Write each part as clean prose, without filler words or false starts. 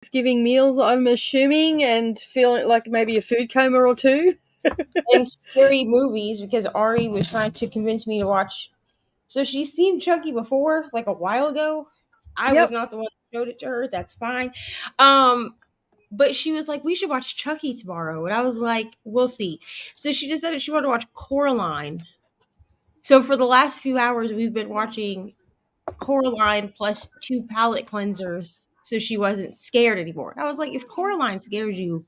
Thanksgiving meals, I'm assuming, and feeling like maybe a food coma or two. And scary movies, because Ari was trying to convince me to watch. So she's seen Chucky before, like a while ago. I was not the one who showed it to her. That's fine. But she was like, we should watch Chucky tomorrow. And I was like, we'll see. So she decided she wanted to watch Coraline. So for the last few hours, we've been watching Coraline plus 2 palate cleansers. So she wasn't scared anymore. I was like, if Coraline scares you,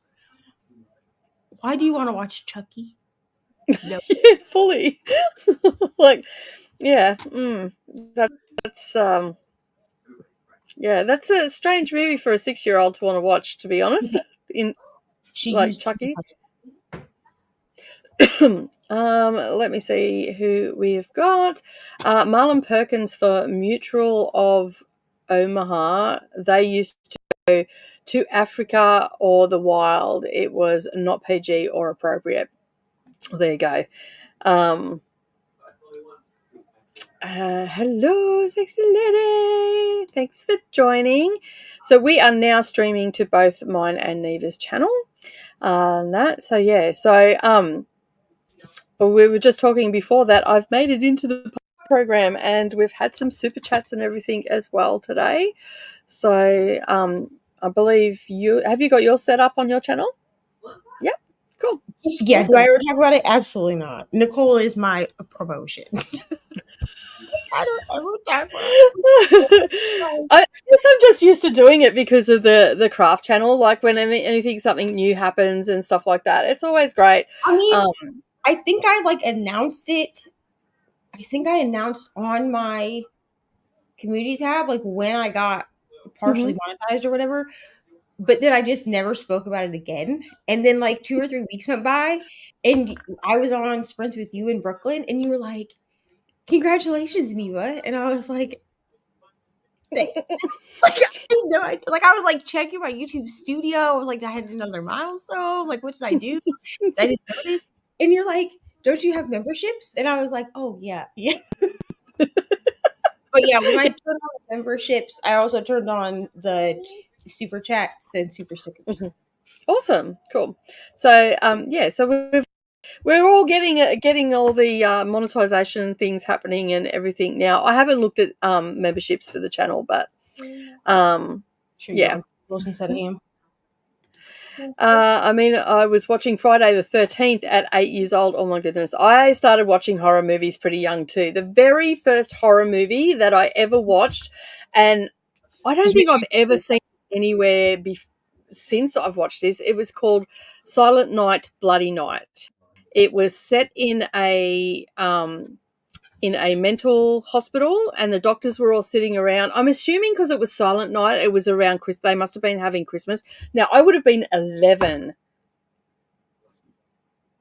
why do you want to watch Chucky? No. Fully. Like, yeah. That's yeah, that's a strange movie for a 6-year-old to want to watch, to be honest. Chucky. Let me see who we've got. Marlon Perkins for Mutual of Omaha. They used to go to Africa or the wild. It was not PG or appropriate. There you go. Hello, sexy lady. Thanks for joining. So we are now streaming to both mine and Neva's channel. We were just talking before that I've made it into the program, and we've had some super chats and everything as well today. So I believe you got yours set up on your channel? Yep. Cool. Yeah, awesome. Do I ever talk about it? Absolutely not. Nicole is my promotion. I don't ever talk about it. I guess I'm just used to doing it because of the craft channel. Like when something new happens and stuff like that, it's always great. I mean, I think I announced it. I think I announced on my community tab when I got partially monetized or whatever. But then I just never spoke about it again. And then 2 or 3 weeks went by, and I was on Sprints with you in Brooklyn, and you were like, "Congratulations, Neva!" And I was like, I was checking my YouTube studio. I was like, I had another milestone. What did I do? I didn't notice. And you're like, don't you have memberships? And I was like, oh yeah. But yeah, when I turned on the memberships, I also turned on the super chats and super stickers. Awesome, cool. So so we're all getting all the monetization things happening and everything now. I haven't looked at memberships for the channel, but yeah. Instead of him. I mean, I was watching Friday the 13th at 8 years old. Oh my goodness. I started watching horror movies pretty young too. The very first horror movie that I ever watched, and I don't think I've ever seen it anywhere since I've watched this. It was called Silent Night, Bloody Night. It was set in a mental hospital, and the doctors were all sitting around. I'm assuming because it was Silent Night, it was around Christmas. They must have been having Christmas. Now, I would have been 11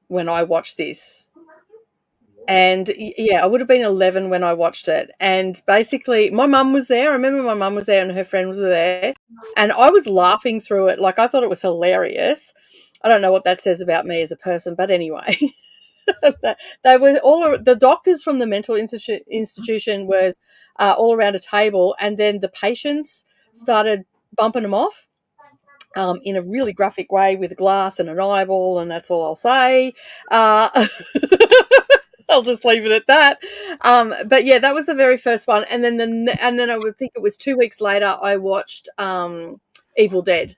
when I watched this. And, yeah, I would have been 11 when I watched it. And basically, my mum was there. I remember my mum was there and her friends were there. And I was laughing through it. I thought it was hilarious. I don't know what that says about me as a person, but anyway. They were the doctors from the mental institution was all around a table, and then the patients started bumping them off in a really graphic way with a glass and an eyeball, and that's all I'll say. I'll just leave it at that. But yeah, that was the very first one, and then I would think it was 2 weeks later I watched Evil Dead,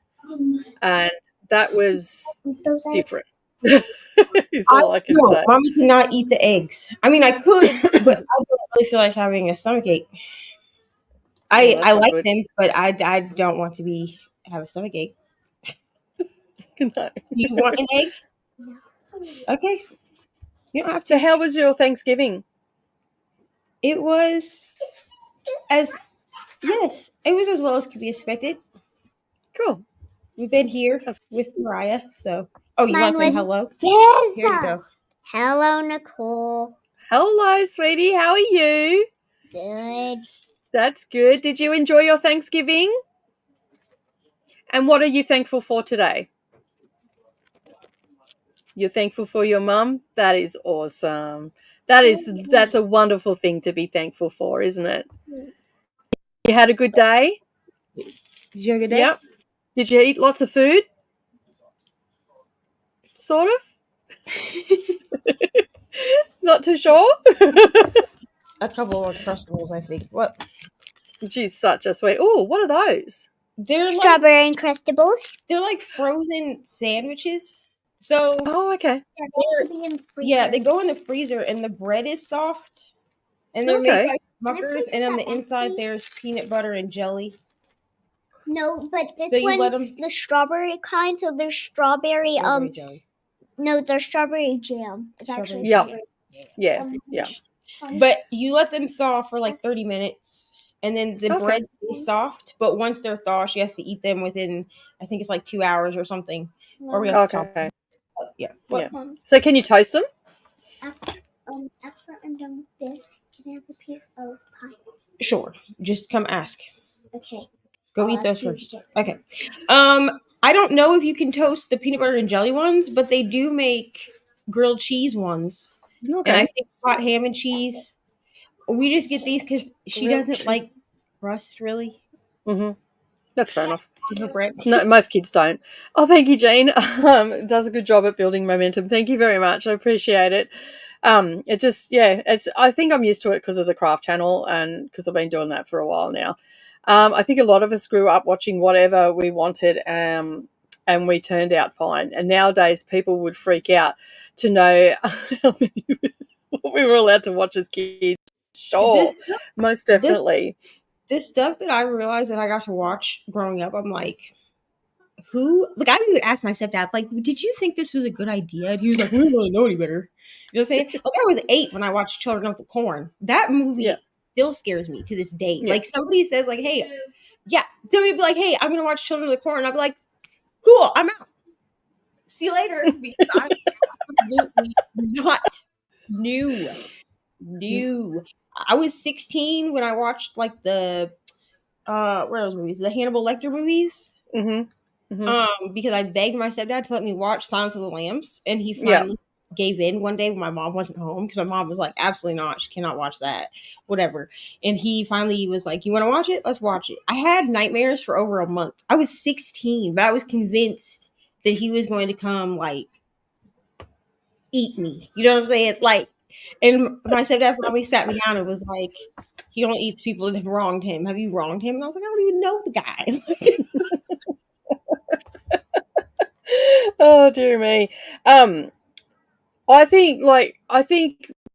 and that was different. Is all I can say. Mommy cannot eat the eggs. I mean, I could, but I don't really feel like having a stomachache. I like them, but I don't want to have a stomachache. No. You want an egg? Okay. You don't have to. So how was your Thanksgiving? It was as well as could be expected. Cool. We've been here with Mariah, so. Oh, you want to say hello? Neva. Here you go. Hello, Nicole. Hello, sweetie. How are you? Good. That's good. Did you enjoy your Thanksgiving? And what are you thankful for today? You're thankful for your mum? That is awesome. That's a wonderful thing to be thankful for, isn't it? You had a good day? Did you have a good day? Yep. Did you eat lots of food? Sort of? Not too sure? A couple of Uncrustables, I think. What? She's such a sweet. Oh, what are those? They're like Strawberry Uncrustables. they're like frozen sandwiches. So Oh, okay. they go in the freezer, and the bread is soft, and they're made Okay. by Smuckers, and on the inside there's peanut butter and jelly. No, but So this you let one's 'em- the strawberry kind. So there's strawberry. jelly. No, there's strawberry jam. It's actually Yep. strawberry. Yeah. Yeah. But you let them thaw for like 30 minutes, and then the Okay. bread stays soft. But once they're thawed, she has to eat them within, I think it's like 2 hours or something. Or we have to chop Okay. them. Yeah. Yeah. So can you toast them? After I'm done with this, can I have a piece of pie? Sure. Just come ask. Okay. Go I'll eat ask those you first. again. Okay. I don't know if you can toast the peanut butter and jelly ones, but they do make grilled cheese ones. Okay. And I think hot ham and cheese. We just get these because she Grilled doesn't cheese. like crust really Mm-hmm. That's fair enough. on her bread. No, most kids don't. Oh, thank you, Jane. Does a good job at building momentum. Thank you very much. I appreciate it. It just, yeah, I think I'm used to it because of the craft channel and because I've been doing that for a while now. I think a lot of us grew up watching whatever we wanted, and we turned out fine. And nowadays, people would freak out to know what we were allowed to watch as kids. Sure, most definitely. This stuff that I realized that I got to watch growing up, I'm like, who? Like, I would ask my stepdad, like, did you think this was a good idea? And he was like, we don't really know any better. You know what I'm saying? Like, I was 8 when I watched Children of the Corn. That movie still scares me to this day. Yeah. Like, somebody says, like, hey, somebody would be like, hey, I'm going to watch Children of the Corn. I'd be like, cool, I'm out. See you later. Because I'm absolutely not new. I was 16 when I watched, like, the what are those movies? The Hannibal Lecter movies. Mm-hmm. Mm-hmm. Because I begged my stepdad to let me watch Silence of the Lambs, and he finally gave in one day when my mom wasn't home, because my mom was like, absolutely not, she cannot watch that, whatever. And he finally was like, you want to watch it? Let's watch it. I had nightmares for over a month. I was 16, but I was convinced that he was going to come, like, eat me. You know what I'm saying? Like, and my stepdad finally sat me down and was like, he only eats people that have wronged him. Have you wronged him? And I was like, I don't even know the guy. Oh, dear me. I think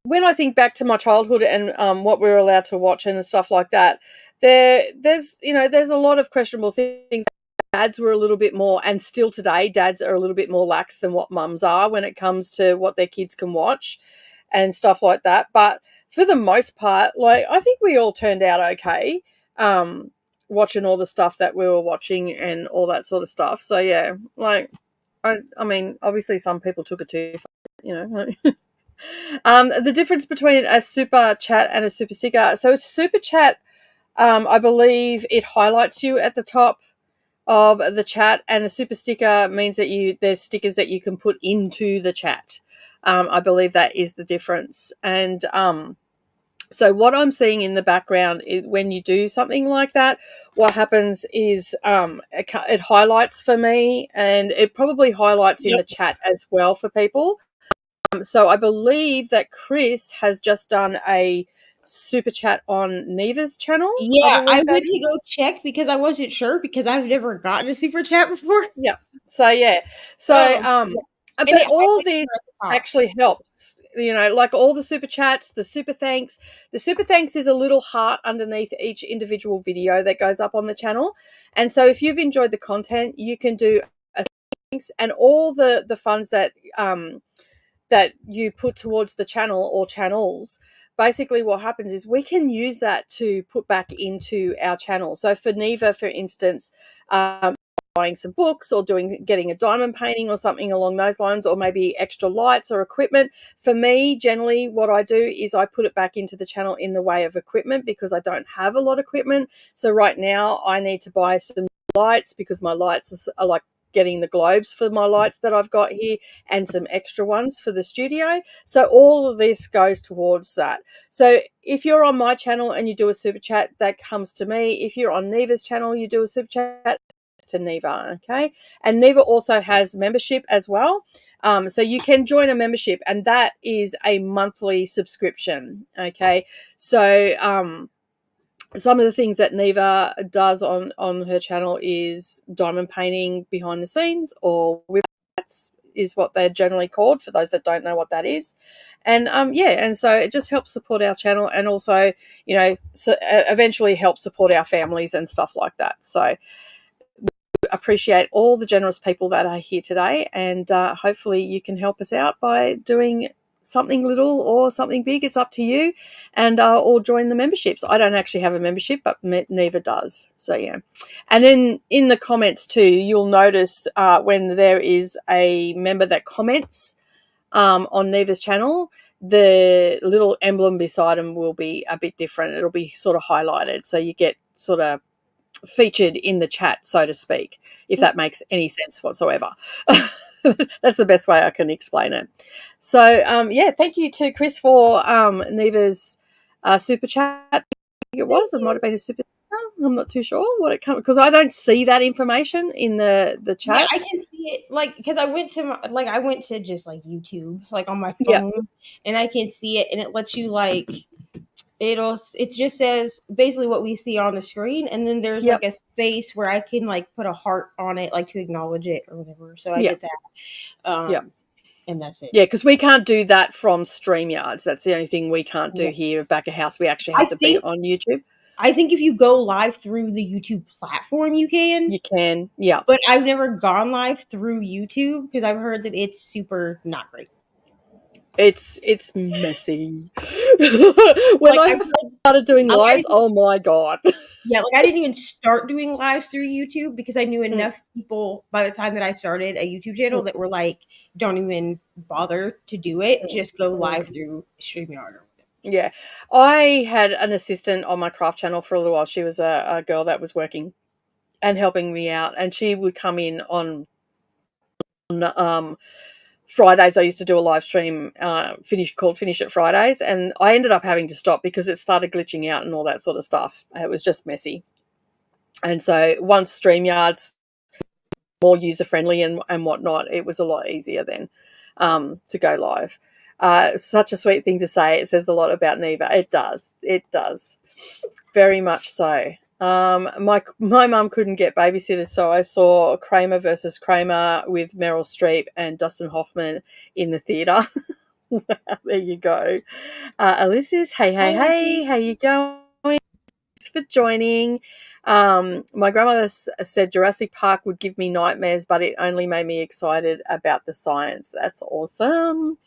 when I think back to my childhood and what we were allowed to watch and stuff like that, there's a lot of questionable things. Dads were a little bit more, and still today, dads are a little bit more lax than what mums are when it comes to what their kids can watch and stuff like that. But for the most part, like, I think we all turned out okay, watching all the stuff that we were watching and all that sort of stuff. So yeah, like, I mean, obviously some people took it too far, the difference between a super chat and a super sticker. So it's super chat. I believe it highlights you at the top of the chat, and the super sticker means that there's stickers that you can put into the chat. I believe that is the difference. And so what I'm seeing in the background is when you do something like that, what happens is it highlights for me, and it probably highlights in the chat as well for people. So I believe that Chris has just done a super chat on Neva's channel. Yeah, I went to go check because I wasn't sure, because I've never gotten a super chat before. Yeah. So yeah. So but all this actually helps. Like all the super chats, the super thanks. The super thanks is a little heart underneath each individual video that goes up on the channel. And so if you've enjoyed the content, you can do a thanks, and all the funds that you put towards the channel or channels, basically what happens is we can use that to put back into our channel. So for Neva, for instance, buying some books or getting a diamond painting or something along those lines, or maybe extra lights or equipment. For me, generally what I do is I put it back into the channel in the way of equipment, because I don't have a lot of equipment. So right now I need to buy some lights, because my lights are like getting the globes for my lights that I've got here, and some extra ones for the studio. So all of this goes towards that. So if you're on my channel and you do a super chat, that comes to me. If you're on Neva's channel, you do a super chat, to Neva, okay? And Neva also has membership as well. So you can join a membership, and that is a monthly subscription, okay? So some of the things that Neva does on her channel is diamond painting behind the scenes, or whippets is what they're generally called for those that don't know what that is. And and so it just helps support our channel, and also, you know, eventually help support our families and stuff like that. So appreciate all the generous people that are here today, and hopefully you can help us out by doing something little or something big. It's up to you, and or join the memberships. I don't actually have a membership, but Neva does. So yeah. And then in the comments too, you'll notice when there is a member that comments on Neva's channel, the little emblem beside them will be a bit different. It'll be sort of highlighted, so you get sort of featured in the chat, so to speak, if that makes any sense whatsoever. That's the best way I can explain it. So thank you to Chris for Neva's super chat. I think it was, it might have been a super chat. I'm not too sure what it comes, because I don't see that information in the chat. Yeah, I can see it, like, because I went to just like YouTube, like on my phone, and I can see it, and it lets you like, it just says basically what we see on the screen, and then there's like a space where I can like put a heart on it, like to acknowledge it or whatever. So I did that. And that's it. Yeah, because we can't do that from StreamYards. That's the only thing we can't do here back of house. We actually have to be on YouTube. I think if you go live through the YouTube platform, you can. You can, yeah. But I've never gone live through YouTube because I've heard that it's super not great. It's messy. When I started doing lives, oh my God. Yeah, like I didn't even start doing lives through YouTube because I knew enough people by the time that I started a YouTube channel that were like, don't even bother to do it. Just go live through StreamYard. Yeah. I had an assistant on my craft channel for a little while. She was a girl that was working and helping me out, and she would come in on Fridays. I used to do a live stream called Finish It Fridays, and I ended up having to stop because it started glitching out and all that sort of stuff. It was just messy. And so once StreamYard's more user-friendly and whatnot, it was a lot easier then to go live. Such a sweet thing to say. It says a lot about Neva. It does. It does. Very much so. My mum couldn't get babysitters, so I saw Kramer versus Kramer with Meryl Streep and Dustin Hoffman in the theatre. Wow, there you go. Ulysses, hey, how you going? Thanks for joining. My grandmother said Jurassic Park would give me nightmares, but it only made me excited about the science. That's awesome.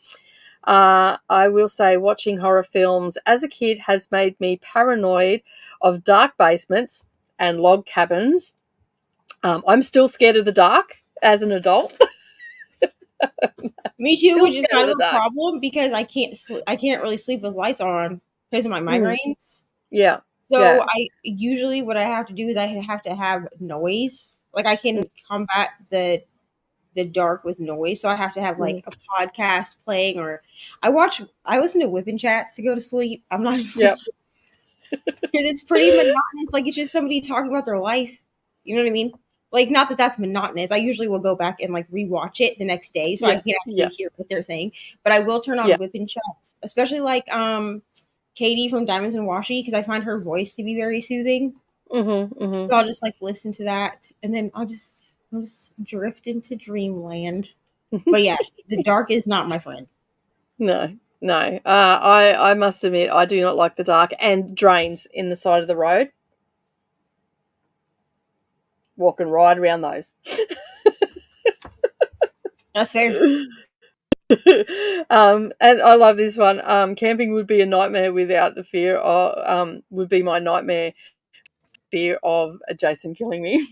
I will say watching horror films as a kid has made me paranoid of dark basements and log cabins. I'm still scared of the dark as an adult. Me too, which is kind of a problem because I can't really sleep with lights on because of my migraines. Yeah. So I usually what I have to do is I have to have noise. Like I can combat the dark with noise, so I have to have like a podcast playing, or I listen to whipping chats to go to sleep. I'm not because it's pretty monotonous. Like it's just somebody talking about their life. You know what I mean? Like not that that's monotonous. I usually will go back and like rewatch it the next day so I can actually hear what they're saying. But I will turn on whipping chats, especially like Katy from Diamonds and Washi, because I find her voice to be very soothing. So I'll just like listen to that, and then I'll just drift into dreamland. But yeah, the dark is not my friend. No. I must admit I do not like the dark, and drains in the side of the road. Walking right around those. That's fair. And I love this one. Camping would be a nightmare without the fear of would be my nightmare fear of Jason killing me.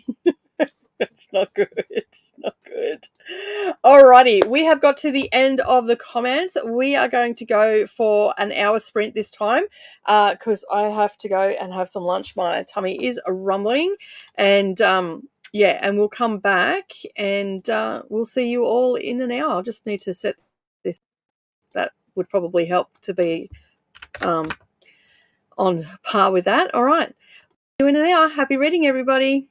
It's not good. It's not good. Alrighty, we have got to the end of the comments. We are going to go for an hour sprint this time because I have to go and have some lunch. My tummy is rumbling, and and we'll come back and we'll see you all in an hour. I just need to set this. That would probably help to be on par with that. All right, see you in an hour. Happy reading, everybody.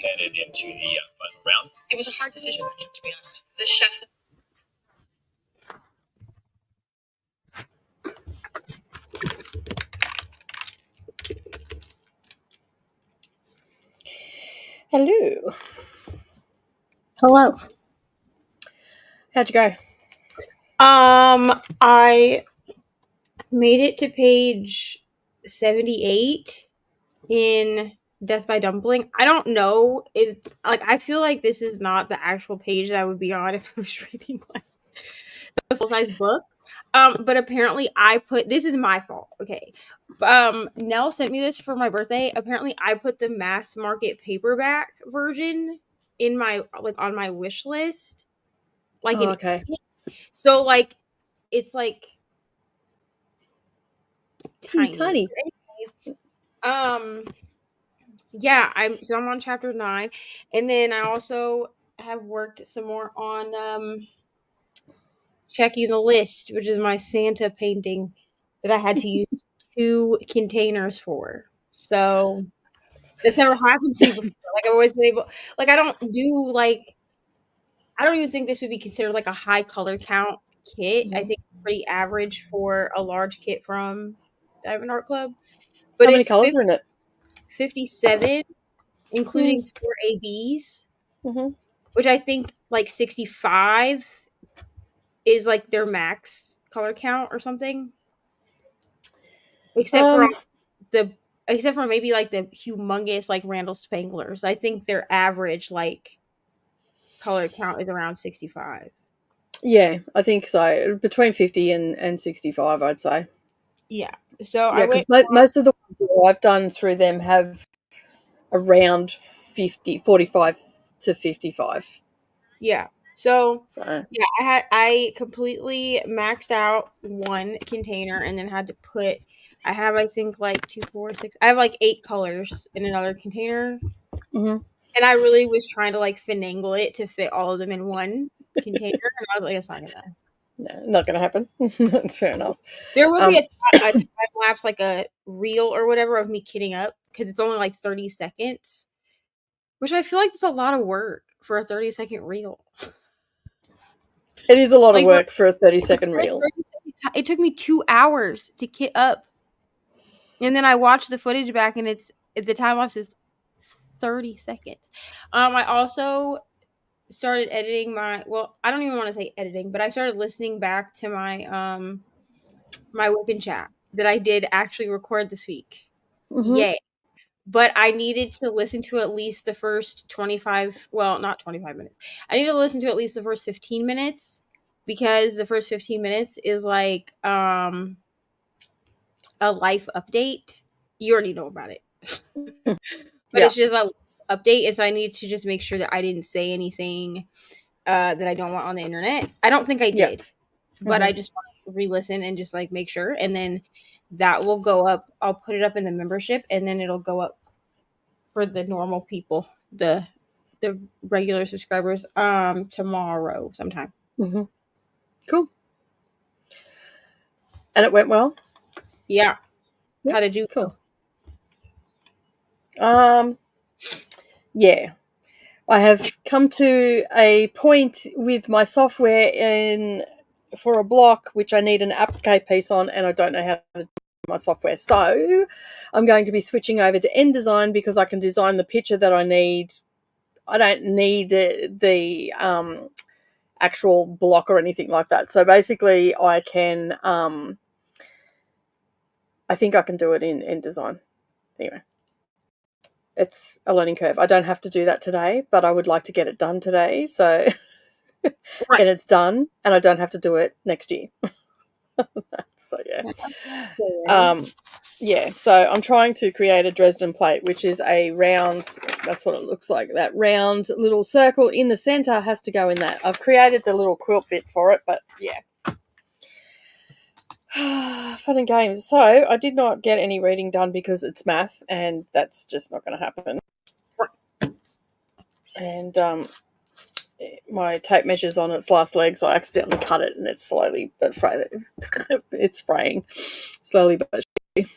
headed into the final round. It was a hard decision, to be honest. The chefs. Hello. Hello. How'd you go? I made it to page 78 in Death by Dumpling. I don't know if, I feel like this is not the actual page that I would be on if I was reading the full-size book. But apparently this is my fault. Okay. Nell sent me this for my birthday. Apparently I put the mass market paperback version in my, on my wish list. Okay. So, it's, tiny. Yeah, I'm on chapter 9. And then I also have worked some more on, checking the list, which is my Santa painting that I had to use 2 containers for. So that's never happened to me before. I've always been able, I don't do, I don't even think this would be considered a high color count kit. I think it's pretty average for a large kit from Diamond Art Club. But How many it's colors are in it? 57, including 4 ABs, which I think 65 is their max color count or something. Except for maybe the humongous Randall Spanglers. I think their average color count is around 65. Yeah, I think so. Between 50 and 65, I'd say. Yeah. So yeah, because most of the ones that I've done through them have around 45 to 55. Yeah. So yeah, I completely maxed out 1 container and then had to put. I have I think 2, 4, 6. I have 8 colors in another container, and I really was trying to finagle it to fit all of them in 1 container, and I was like, it's not gonna. No, not gonna happen. That's fair enough. There will be a time lapse, a reel or whatever of me kitting up because it's only 30 seconds, which I feel like it's a lot of work for a 30-second reel. It is a lot of work for a 30-second reel. It took me 2 hours to kit up. And then I watched the footage back and the time lapse is 30 seconds. I also started editing I don't even want to say editing, but I started listening back to my my whip and chat that I did actually record this week. Yay. But I needed to listen to at least the first 25, not 25 minutes. I need to listen to at least the first 15 minutes because the first 15 minutes is a life update. You already know about it. But it's just a update, and so I need to just make sure that I didn't say anything that I don't want on the internet. I don't think I did, but I just want to re-listen and just make sure, and then that will go up. I'll put it up in the membership, and then it'll go up for the normal people, the regular subscribers, tomorrow sometime. Cool. And it went well? Yeah. How did you go? Yeah. I have come to a point with my software for a block which I need an applique piece on, and I don't know how to do my software. So I'm going to be switching over to InDesign because I can design the picture that I need. I don't need the actual block or anything like that. So basically I can I think I can do it in InDesign. Anyway, it's a learning curve. I don't have to do that today, but I would like to get it done today. So then it's done and I don't have to do it next year. So yeah. So I'm trying to create a Dresden plate, which is a round, that's what it looks like. That round little circle in the center has to go in that. I've created the little quilt bit for it, but yeah. Fun and games. So I did not get any reading done because it's math and that's just not going to happen. And my tape measure's on its last leg, so I accidentally cut it and it's slowly but it's fraying slowly but surely.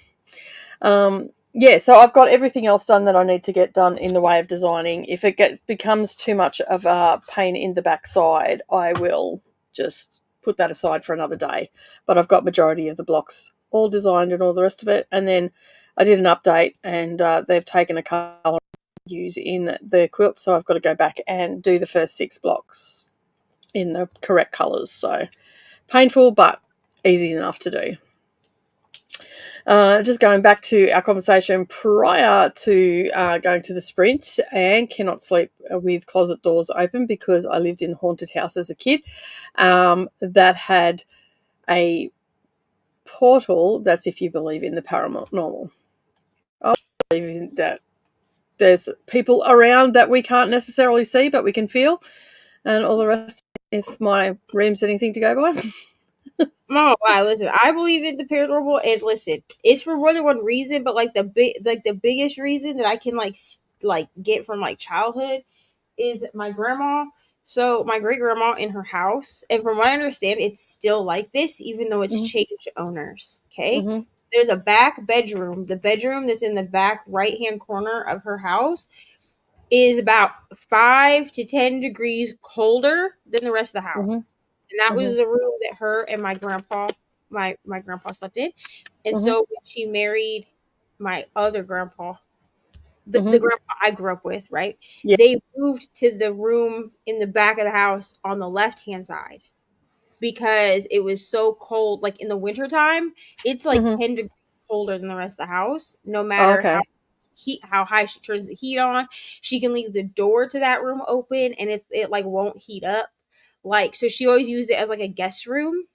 yeah, so I've got everything else done that I need to get done in the way of designing. If it becomes too much of a pain in the backside, I will just put that aside for another day. But I've got majority of the blocks all designed and all the rest of it. And then I did an update, and they've taken a colour use in the quilt, so I've got to go back and do the first 6 blocks in the correct colours. So painful, but easy enough to do. Just going back to our conversation prior to going to the sprint, and cannot sleep with closet doors open because I lived in a haunted house as a kid that had a portal. That's if you believe in the paranormal. I believe in that there's people around that we can't necessarily see, but we can feel, and all the rest, if my room's anything to go by. Oh wow! Listen, I believe in the paranormal, and listen, it's for more than one reason. But like the biggest reason that I can like get from like childhood is my grandma. So my great grandma in her house, and from what I understand, it's still like this, even though it's changed owners. Okay, there's a back bedroom. The bedroom that's in the back right hand corner of her house is about 5 to 10 degrees colder than the rest of the house. And that was the room that her and my grandpa slept in. And so when she married my other grandpa, the grandpa I grew up with, right? Yeah. They moved to the room in the back of the house on the left-hand side because it was so cold. Like in the wintertime, it's like 10 degrees colder than the rest of the house, no matter how high she turns the heat on. She can leave the door to that room open and it like won't heat up. Like, so she always used it as like a guest room.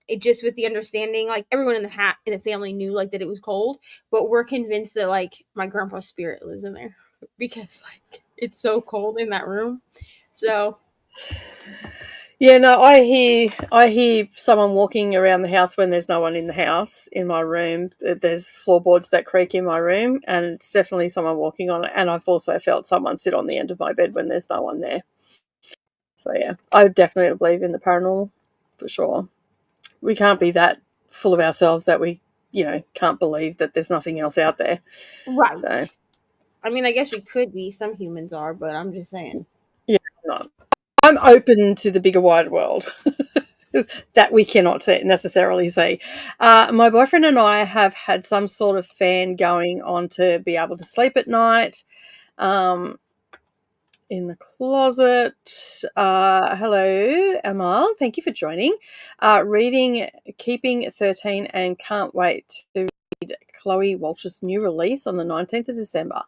It just with the understanding, like everyone in the family knew like that it was cold, but we're convinced that like my grandpa's spirit lives in there because like it's so cold in that room. So yeah, no, I hear someone walking around the house when there's no one in the house. In my room, there's floorboards that creak in my room, and it's definitely someone walking on it. And I've also felt someone sit on the end of my bed when there's no one there. So yeah, I definitely believe in the paranormal for sure. We can't be that full of ourselves that we, can't believe that there's nothing else out there. right. So I mean, I guess we could be. Some humans are, but I'm just saying. yeah, I'm open to the bigger wide world that we cannot necessarily see. My boyfriend and I have had some sort of fan going on to be able to sleep at night. In the closet. Hello, Amal. Thank you for joining. Reading Keeping 13 and can't wait to read Chloe Walsh's new release on the 19th of December.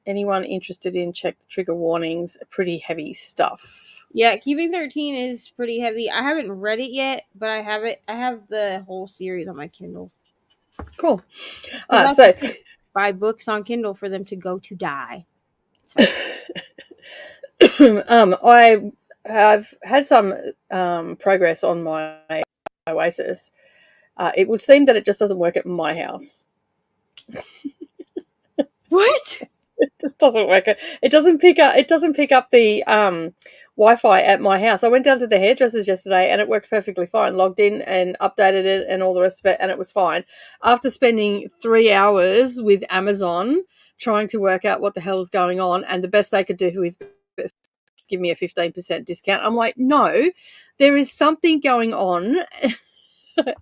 Anyone interested in check the trigger warnings? Pretty heavy stuff. Yeah, Keeping 13 is pretty heavy. I haven't read it yet, but I have it. I have the whole series on my Kindle. Cool. So buy books on Kindle for them to go to die. I have had some progress on my Oasis. It would seem that it just doesn't work at my house. What? It just doesn't work. It doesn't pick up the Wi-Fi at my house. I went down to the hairdressers yesterday and it worked perfectly fine. Logged in and updated it and all the rest of it, and it was fine. After spending 3 hours with Amazon trying to work out what the hell is going on, and the best they could do was give me a 15% discount. I'm like, no, there is something going on.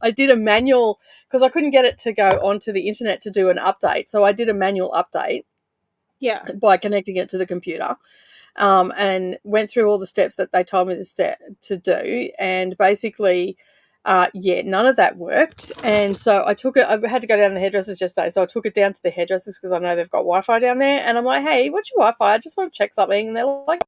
I did a manual because I couldn't get it to go onto the internet to do an update. So I did a manual update. Yeah. By connecting it to the computer, and went through all the steps that they told me to do, and basically, none of that worked. And so I took it. I had to go down to the hairdressers yesterday, so I took it down to the hairdressers because I know they've got Wi-Fi down there. And I'm like, hey, what's your Wi-Fi? I just want to check something. And they're like,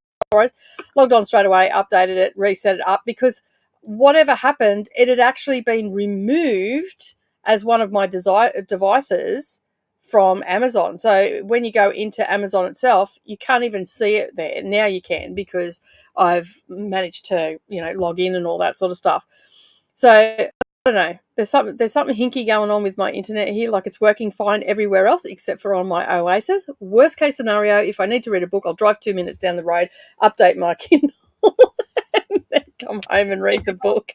logged on straight away, updated it, reset it up, because whatever happened, it had actually been removed as one of my devices from Amazon. So when you go into Amazon itself, you can't even see it there. Now you can, because I've managed to, log in and all that sort of stuff. So I don't know. There's something hinky going on with my internet here. Like, it's working fine everywhere else except for on my Oasis. Worst case scenario, if I need to read a book, I'll drive 2 minutes down the road, update my Kindle, and then come home and read the book.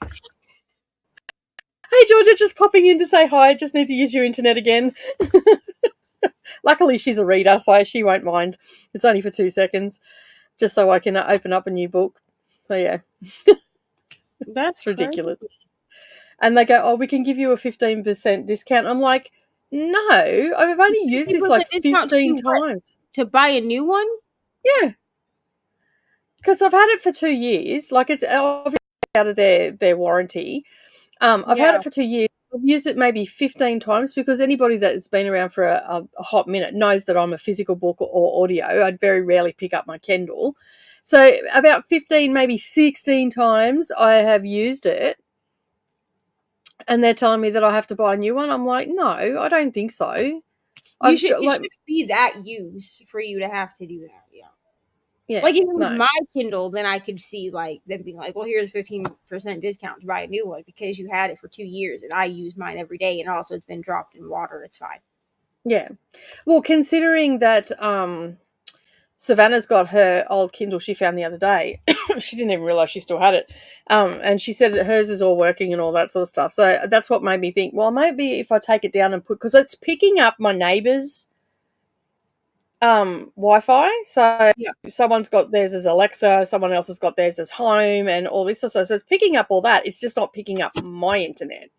Hey, Georgia, just popping in to say hi. Just need to use your internet again. Luckily, she's a reader, so she won't mind. It's only for 2 seconds, just so I can open up a new book. So, yeah. That's It's ridiculous. crazy. And they go, oh, we can give you a 15% discount. I'm like, no, I've only used this like 15 times. To buy a new one? Yeah. Because I've had it for 2 years. Like, it's obviously out of their warranty. I've had it for 2 years. I've used it maybe 15 times because anybody that has been around for a hot minute knows that I'm a physical book or audio. I'd very rarely pick up my Kindle. So about 15, maybe 16 times I have used it. And they're telling me that I have to buy a new one. I'm like, no, I don't think so. It shouldn't be that used for you to have to do that. Yeah. Like if it was my Kindle, then I could see like them being like, well, here's 15% discount to buy a new one because you had it for 2 years and I use mine every day and also it's been dropped in water. It's fine. Yeah. Well, considering that Savannah's got her old Kindle she found the other day. She didn't even realize she still had it. And she said that hers is all working and all that sort of stuff. So that's what made me think, well, maybe if I take it down and because it's picking up my neighbour's Wi-Fi. So someone's got theirs as Alexa, someone else has got theirs as home and all this sort of stuff. So it's picking up all that. It's just not picking up my internet.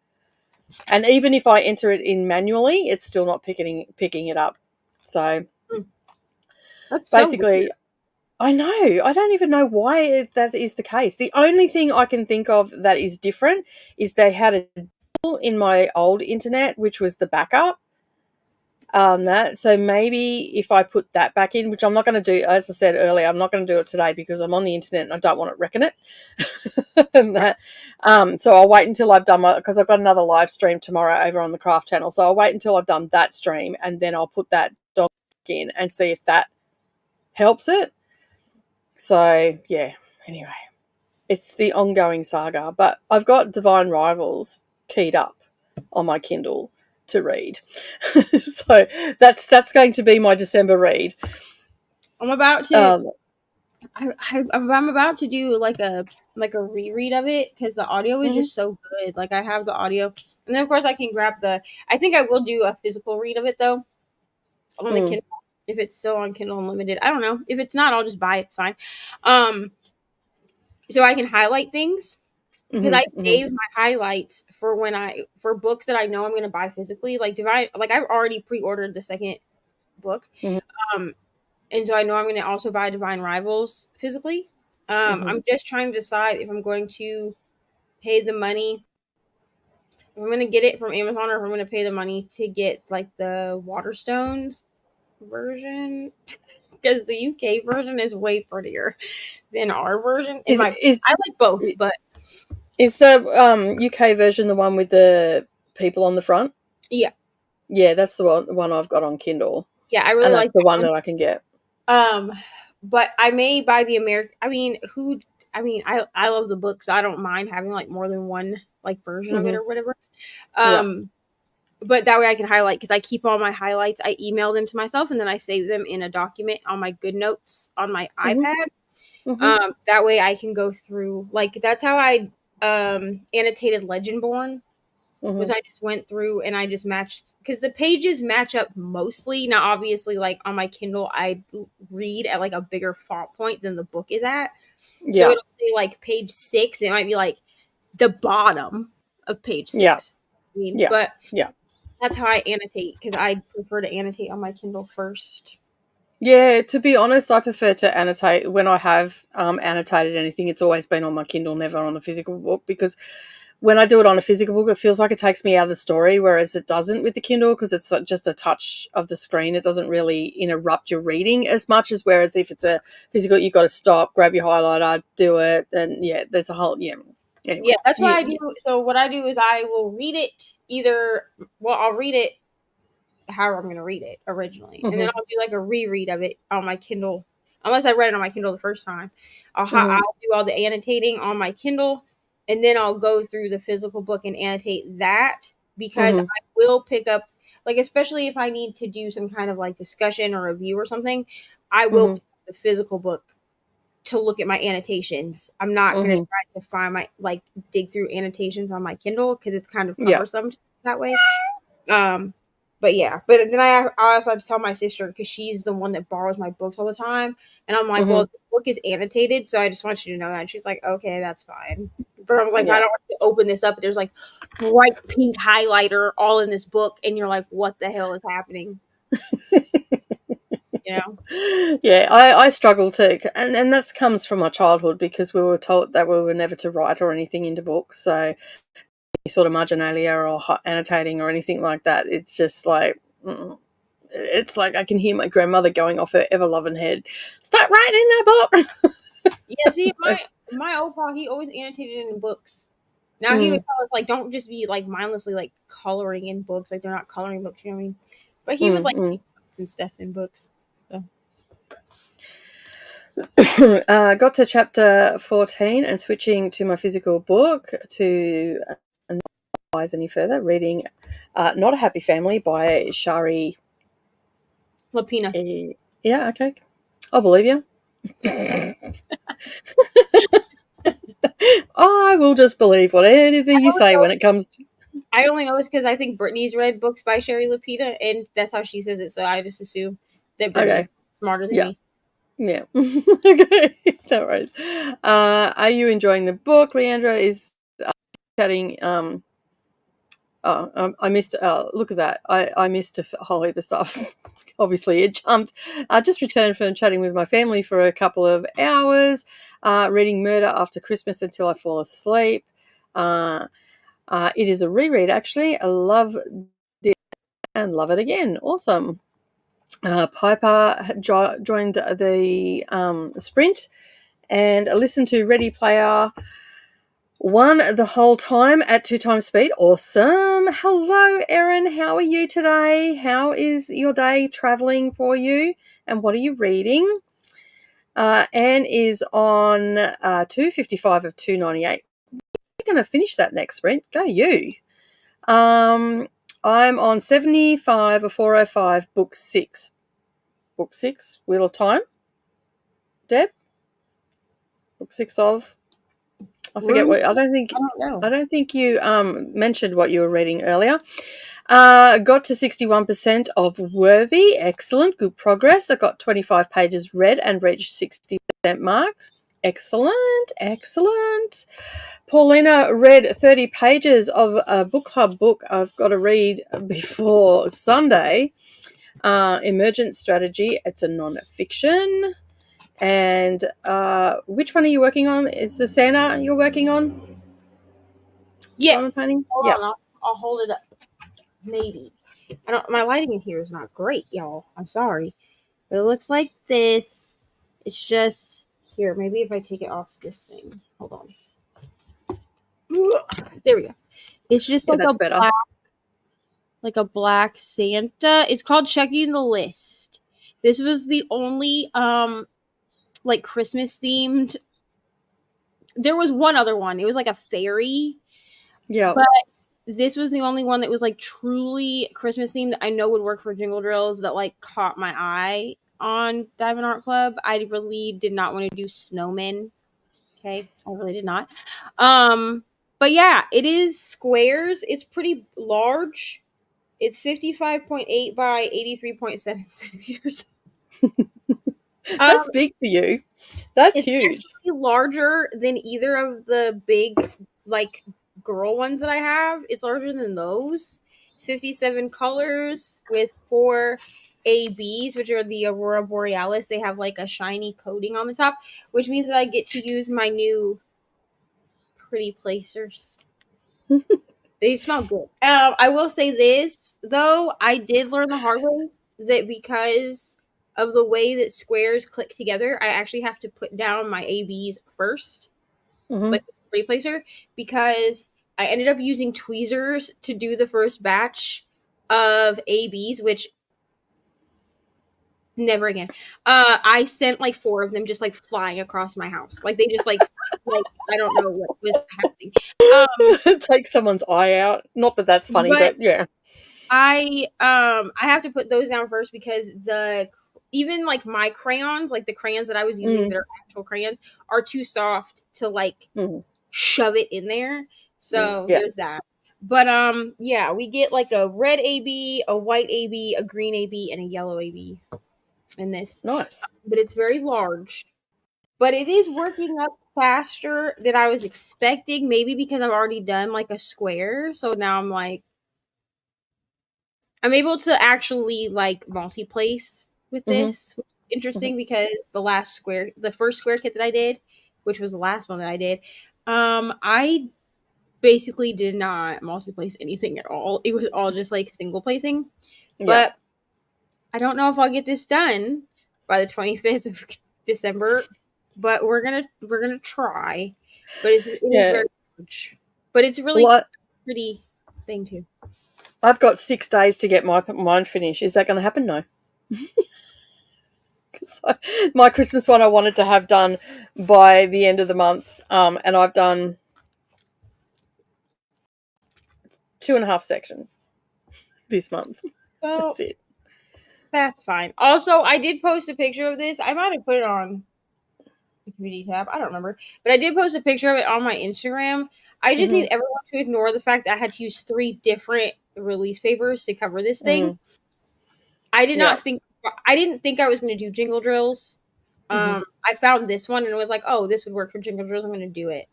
And even if I enter it in manually, it's still not picking it up. So that's basically, I know. I don't even know why that is the case. The only thing I can think of that is different is they had a in my old internet, which was the backup. So maybe if I put that back in, which I'm not going to do, as I said earlier, I'm not going to do it today because I'm on the internet and I don't want it wrecking it. And that, so I'll wait until I've done because I've got another live stream tomorrow over on the Craft channel. So I'll wait until I've done that stream and then I'll put that dog in and see if that helps it. So yeah, anyway, it's the ongoing saga, but I've got Divine Rivals keyed up on my Kindle to read. So that's going to be my December read. I'm about to I'm about to do like a reread of it because the audio is just so good. Like I have the audio and then of course I can grab I think I will do a physical read of it though on the Kindle if it's still on Kindle Unlimited. I don't know. If it's not, I'll just buy it. It's fine. So I can highlight things because I save my highlights for for books that I know I'm going to buy physically. Like I've already pre-ordered the second book. And so I know I'm going to also buy Divine Rivals physically. I'm just trying to decide if I'm going to pay the money, if I'm going to get it from Amazon or if I'm going to pay the money to get like the Waterstones version. Because the UK version is way prettier than our version. I like both, but is the UK version the one with the people on the front? Yeah. Yeah, that's the one I've got on Kindle. Yeah, I really like the one that I can get. But I may buy the American. I love the book, so I don't mind having like more than one like version of it or whatever. But that way I can highlight because I keep all my highlights. I email them to myself and then I save them in a document on my GoodNotes on my iPad. That way I can go through like that's how I annotated Legendborn. Was I just went through and I just matched because the pages match up mostly. Now, obviously, like on my Kindle, I read at like a bigger font point than the book is at. So it'll say like page 6. It might be like the bottom of page 6. But that's how I annotate because I prefer to annotate on my Kindle first. Yeah, to be honest, I prefer to annotate when I have annotated anything. It's always been on my Kindle, never on a physical book because when I do it on a physical book, it feels like it takes me out of the story, whereas it doesn't with the Kindle because it's just a touch of the screen. It doesn't really interrupt your reading as much as whereas if it's a physical, you've got to stop, grab your highlighter, do it, and there's a whole Anyway, yeah, that's what I do. So what I do is I will read it I'll read it however I'm going to read it originally, and then I'll do like a reread of it on my Kindle. Unless I read it on my Kindle the first time, I'll do all the annotating on my Kindle. And then I'll go through the physical book and annotate that because I will pick up, like, especially if I need to do some kind of like discussion or review or something, I will pick up the physical book to look at my annotations. I'm not going to try to find my, like, dig through annotations on my Kindle because it's kind of cumbersome that way. But yeah, but then I also have to tell my sister because she's the one that borrows my books all the time. And I'm like, well, the book is annotated, so I just want you to know that. And she's like, okay, that's fine. But I was like, I don't want to open this up. There's like bright pink highlighter all in this book. And you're like, what the hell is happening? You know? Yeah, I struggle too, and that comes from my childhood because we were told that we were never to write or anything into books. So any sort of marginalia or annotating or anything like that, it's just like it's like I can hear my grandmother going off her ever-loving head. Start writing in that book. Yeah, see, my old pa, he always annotated in books. Now he would tell us, like, don't just be like mindlessly like coloring in books, like they're not coloring books, you know what I mean? But he would like books and stuff in books. So. Got to chapter 14 and switching to my physical book to not advise any further, reading Not a Happy Family by Shari Lapina. Yeah, okay. I'll believe you. I will just believe whatever you say when it comes to... I only know this because I think Brittany's read books by Shari Lapina, and that's how she says it, so I just assume that Brittany's smarter than me. Yeah. Okay. No worries. Are you enjoying the book? Leandra is chatting. I missed. Look at that. I missed a whole heap of stuff. Obviously, it jumped. I just returned from chatting with my family for a couple of hours, reading Murder After Christmas until I fall asleep. It is a reread, actually. I love it and love it again. Awesome. Piper joined the sprint and listened to Ready Player One the whole time at 2 times speed. Awesome. Hello, Erin. How are you today? How is your day traveling for you? And what are you reading? Anne is on 255 of 298. You're going to finish that next sprint. Go you. I'm on 75 of 405, book 6. Book 6, Wheel of Time. Deb? Book 6 of... I forget what... I don't think you mentioned what you were reading earlier. Got to 61% of Worthy. Excellent. Good progress. I got 25 pages read and reached 60% mark. Excellent. Excellent. Paulina read 30 pages of a book club book I've got to read before Sunday. Emergent Strategy. It's a non-fiction. And which one are you working on? Is the Santa you're working on? Yes. Hold on, I'll hold it up. Maybe. My lighting in here is not great, y'all. I'm sorry. But it looks like this. It's just here. Maybe if I take it off this thing. Hold on. There we go. It's just like a black Santa. It's called Checking the List. This was the only like Christmas themed. There was one other one. It was like a fairy. Yeah. But this was the only one that was like truly Christmas themed that I know would work for Jingle Drills that like caught my eye on Diamond Art Club. I really did not want to do snowmen. Okay. I really did not. But yeah, it is squares. It's pretty large. It's 55.8 by 83.7 centimeters. That's big for you. That's huge. It's larger than either of the big, like, girl ones that I have. It's larger than those. 57 colors with 4 ABs, which are the Aurora Borealis. They have, like, a shiny coating on the top, which means that I get to use my new pretty placers. They smell good. I will say this, though. I did learn the hard way that because of the way that squares click together, I actually have to put down my ABs first, like the pretty placer, because I ended up using tweezers to do the first batch of ABs, which never again. I sent like 4 of them just like flying across my house. Like they just like I don't know what was happening. Take someone's eye out. Not that that's funny, but yeah. I have to put those down first because the even like my crayons, like the crayons that I was using that are actual crayons, are too soft to like shove it in there. So there's that. But yeah, we get like a red AB, a white AB, a green AB, and a yellow AB in this. Nice. But it's very large. But it is working up faster than I was expecting, maybe because I've already done like a square. So now I'm like, I'm able to actually like multi-place with this. Which is interesting because the first square kit that I did, which was the last one that I did, I basically did not multi-place anything at all. It was all just like single placing. But I don't know if I'll get this done by the 25th of December, but we're gonna try. But it is very large. But it's really pretty thing too. I've got 6 days to get mine finished. Is that going to happen? No. My Christmas one I wanted to have done by the end of the month, and I've done 2.5 sections this month. Well, that's it. That's fine. Also, I did post a picture of this. I might have put it on the community tab. I don't remember. But I did post a picture of it on my Instagram. I just need everyone to ignore the fact that I had to use 3 different release papers to cover this thing. I did not think I didn't think I was going to do jingle drills. I found this one and it was like, oh, this would work for jingle drills. I'm going to do it.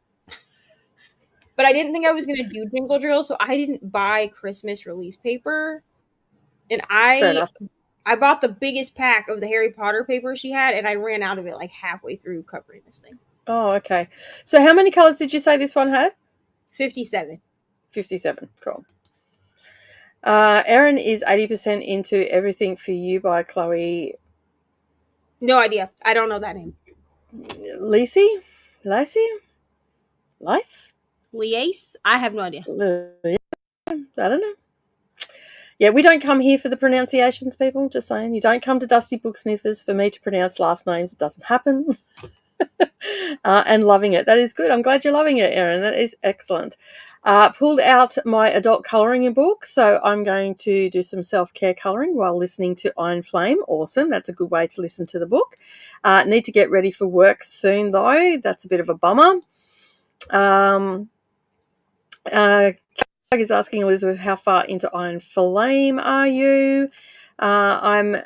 But I didn't think I was going to do jingle drills, so I didn't buy Christmas release paper. And I bought the biggest pack of the Harry Potter paper she had, and I ran out of it like halfway through covering this thing. Oh, okay. So how many colors did you say this one had? 57. 57. Cool. Erin is 80% into Everything for You by Chloe. No idea. I don't know that name. Lice? Liace? I have no idea. I don't know. Yeah, we don't come here for the pronunciations, people. Just saying. You don't come to Dusty Book Sniffers for me to pronounce last names. It doesn't happen. And loving it. That is good. I'm glad you're loving it, Erin. That is excellent. Pulled out my adult colouring book, so I'm going to do some self-care colouring while listening to Iron Flame. Awesome. That's a good way to listen to the book. Need to get ready for work soon, though. That's a bit of a bummer. Is asking Elizabeth, how far into Iron Flame are you? I'm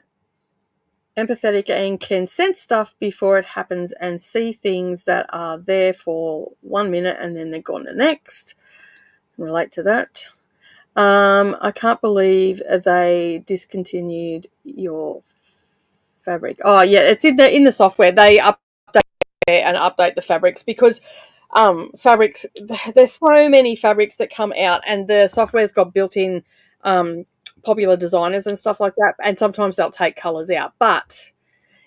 empathetic and can sense stuff before it happens and see things that are there for 1 minute and then they're gone the next. Relate to that. I can't believe they discontinued your fabric. Oh yeah, it's in the software. They update the fabrics because fabrics, there's so many fabrics that come out and the software's got built-in popular designers and stuff like that, and sometimes they'll take colors out. But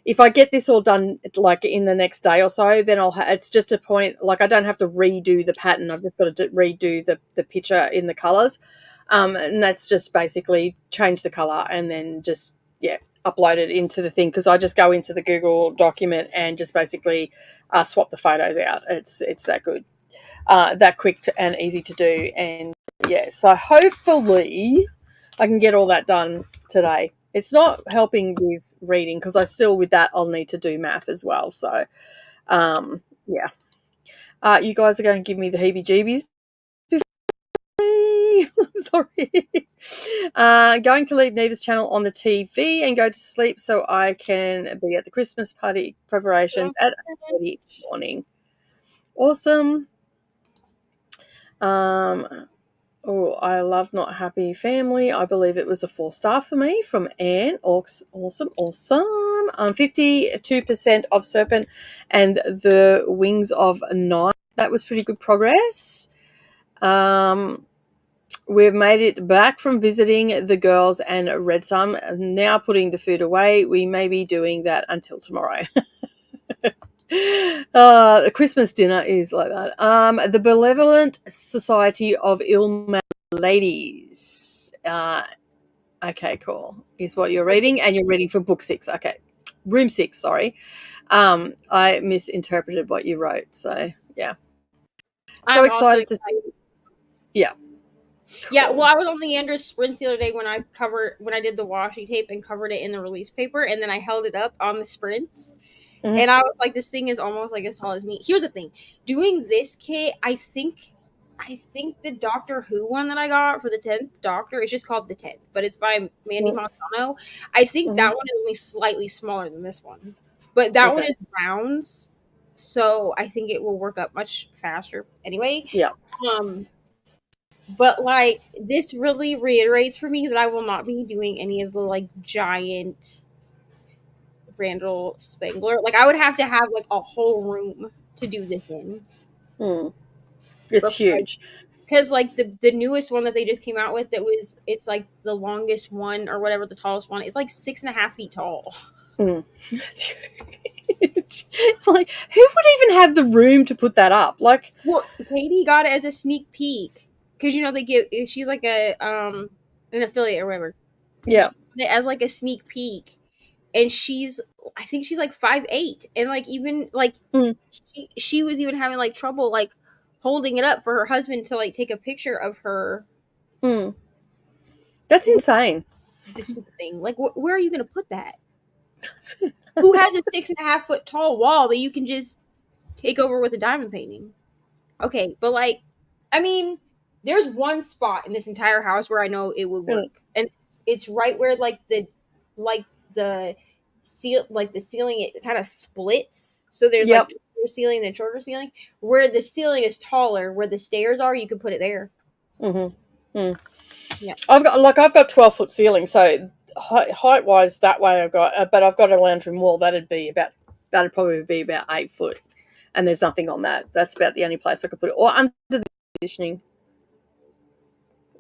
if I get this all done like in the next day or so, then it's just a point, like I don't have to redo the pattern. I've just got to redo the picture in the colors, and that's just basically change the color and then just upload it into the thing, because I just go into the Google document and just basically swap the photos out. It's that good, that quick and easy to do. And so hopefully I can get all that done today. It's not helping with reading because with that I'll need to do math as well. So you guys are going to give me the heebie-jeebies. Sorry. Going to leave Neva's channel on the TV and go to sleep so I can be at the Christmas party preparations at 8:30 in the morning. Awesome. I love Not Happy Family. I believe it was a 4-star for me from Anne. Awesome. 52% of Serpent and the Wings of Night. That was pretty good progress. We've made it back from visiting the girls and read some. Now putting the food away. We may be doing that until tomorrow. The Christmas dinner is like that. The Benevolent Society of Ill-Mannered Ladies. Okay, cool. Is what you're reading, and you're reading for book 6. Okay. Room 6, sorry. I misinterpreted what you wrote. So, yeah. So excited to see. Yeah. Yeah, well, I was on Leandra's sprints the other day when I did the washi tape and covered it in the release paper, and then I held it up on the sprints, and I was like, "This thing is almost like as tall as me." Here's the thing: doing this kit, I think the Doctor Who one that I got for the 10th Doctor is just called the 10th, but it's by Mandy Montano. I think that one is only slightly smaller than this one, but that one is rounds, so I think it will work up much faster. Anyway, Yeah. But like this really reiterates for me that I will not be doing any of the like giant Randall Spangler. Like I would have to have like a whole room to do this in. It's huge. Because like the newest one that they just came out with, it's like the longest one or whatever, the tallest one. It's like 6.5 feet tall. That's huge. Like who would even have the room to put that up? Like, well, Katy got it as a sneak peek because she's like an affiliate or whatever. Yeah, she got it as like a sneak peek, and I think she's like 5'8", and like even like she was even having like trouble like holding it up for her husband to like take a picture of her. That's insane. The stupid thing. Like, where are you going to put that? Who has a 6.5 foot tall wall that you can just take over with a diamond painting? Okay, but like, I mean, there's one spot in this entire house where I know it would work, and it's right where like the ceiling it kind of splits. So there's like shorter ceiling and shorter ceiling. Where the ceiling is taller, where the stairs are, you could put it there. Yeah, I've got 12-foot ceiling, so height wise that way I've got, but I've got a lounge room wall that'd probably be about 8 foot, and there's nothing on that. That's about the only place I could put it. Or under the conditioning,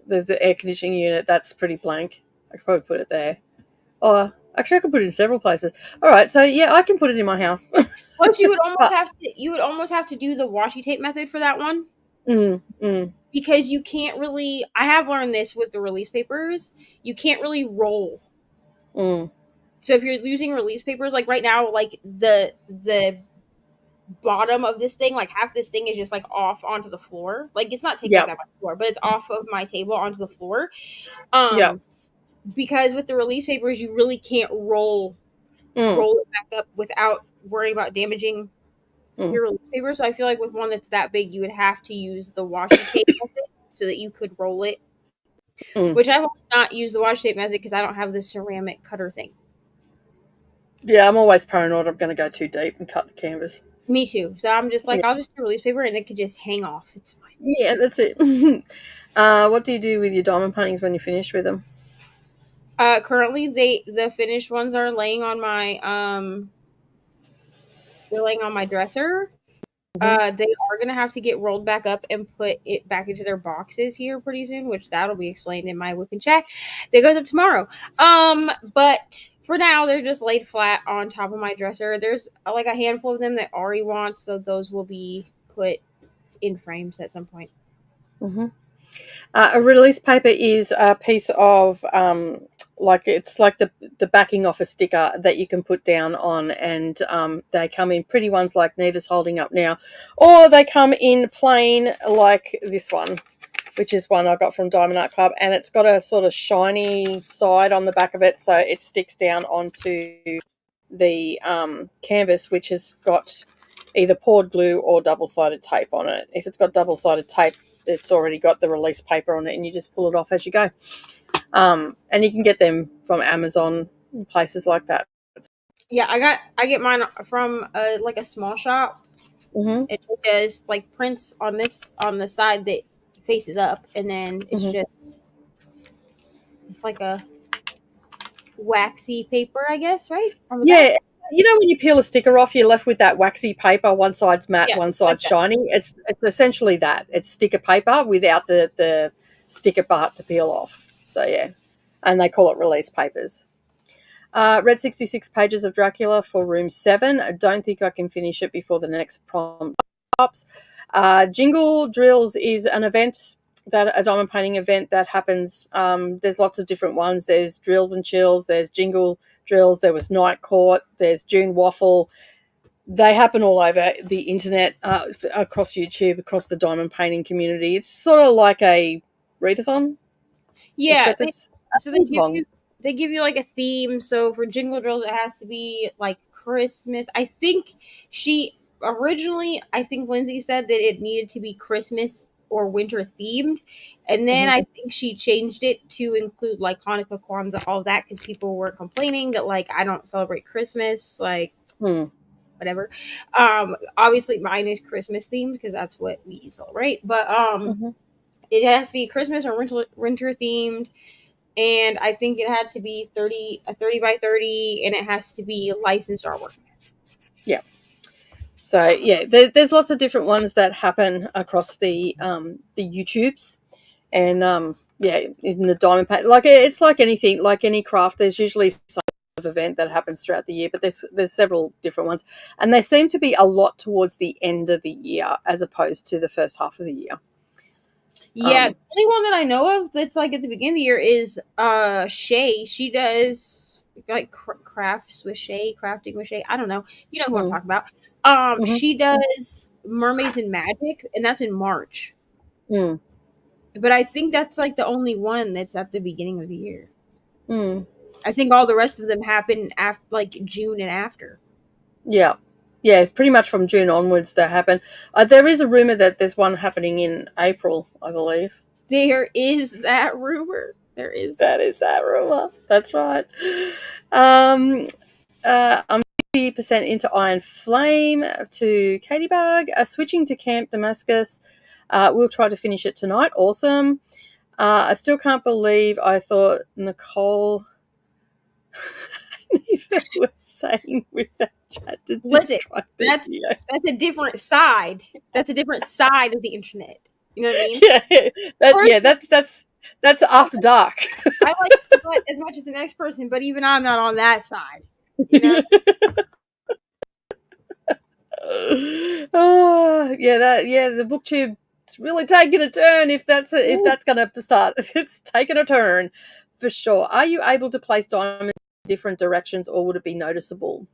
there's the air conditioning unit that's pretty blank. I could probably put it there. Or actually, I could put it in several places. All right, so yeah, I can put it in my house. But you would almost have to do the washi tape method for that one. Because you can't really, I have learned this with the release papers, you can't really roll. So if you're using release papers, like right now, like the bottom of this thing, like half this thing is just like off onto the floor. Like it's not taking up that much floor, but it's off of my table onto the floor. Because with the release papers, you really can't roll it back up without worrying about damaging your release paper. So I feel like with one that's that big, you would have to use the washi tape method so that you could roll it. Which I will not use the washi tape method because I don't have the ceramic cutter thing. Yeah, I'm always paranoid I'm going to go too deep and cut the canvas. Me too. So I'm just like, I'll just do release paper and it could just hang off. It's fine. Yeah, that's it. What do you do with your diamond paintings when you're finished with them? Currently, the finished ones are laying on my dresser. They are gonna have to get rolled back up and put it back into their boxes here pretty soon, which that'll be explained in my whip and check that goes up tomorrow. But for now, they're just laid flat on top of my dresser. There's like a handful of them that Ari wants, so those will be put in frames at some point. A release paper is a piece of it's like the backing off a sticker that you can put down on, and they come in pretty ones like Neva's holding up now, or they come in plain like this one, which is one I got from Diamond Art Club, and it's got a sort of shiny side on the back of it, so it sticks down onto the canvas, which has got either poured glue or double-sided tape on it. If it's got double-sided tape, it's already got the release paper on it, and you just pull it off as you go. And you can get them from Amazon and places like that. Yeah, I get mine from like a small shop. It does like prints on the side that faces up, and then it's it's like a waxy paper, I guess, right? Yeah. You know when you peel a sticker off, you're left with that waxy paper. One side's matte, one side's shiny. It's essentially that. It's sticker paper without the sticker part to peel off. So, yeah. And they call it release papers. Read 66 pages of Dracula for room 7. I don't think I can finish it before the next prompt drops. Jingle Drills is an event, a diamond painting event that happens. There's lots of different ones. There's Drills and Chills. There's Jingle Drills. There was Night Court. There's June Waffle. They happen all over the internet, across YouTube, across the diamond painting community. It's sort of like a Readathon. Yeah. Except it's So long. they give you like a theme. So for Jingle Drills, it has to be like Christmas. I think Lindsay said that it needed to be Christmas or winter themed, and then I think she changed it to include like Hanukkah, Kwanzaa, all that, because people were complaining that like I don't celebrate Christmas, like whatever. Obviously mine is Christmas themed because that's what we celebrate, but it has to be Christmas or winter themed. And I think it had to be 30 by 30, and it has to be licensed artwork. Yeah. So yeah, there's lots of different ones that happen across the YouTubes, and yeah, in the diamond paint, like it's like anything, like any craft. There's usually some of event that happens throughout the year, but there's several different ones, and they seem to be a lot towards the end of the year as opposed to the first half of the year. Yeah, the only one that I know of that's like at the beginning of the year is Shay. She does like crafting with Shay. I don't know. You know who I'm talking about. She does Mermaids and Magic, and that's in March. But I think that's like the only one that's at the beginning of the year. I think all the rest of them happen after like June and after. Yeah. Yeah, pretty much from June onwards that happen. There is a rumor that there's one happening in April, I believe. There is that rumor. That is that rumor. That's right. I'm 50% into Iron Flame to Katy Bug. Switching to Camp Damascus. We'll try to finish it tonight. Awesome. I still can't believe I thought Nicole Neva was saying with that chat to describe that's a different side. That's a different side of the internet. You know what I mean? That's after dark. I like smut as much as the next person, but even I'm not on that side. You know? The booktube it's really taking a turn if that's going to start. It's taking a turn for sure. Are you able to place diamonds in different directions, or would it be noticeable?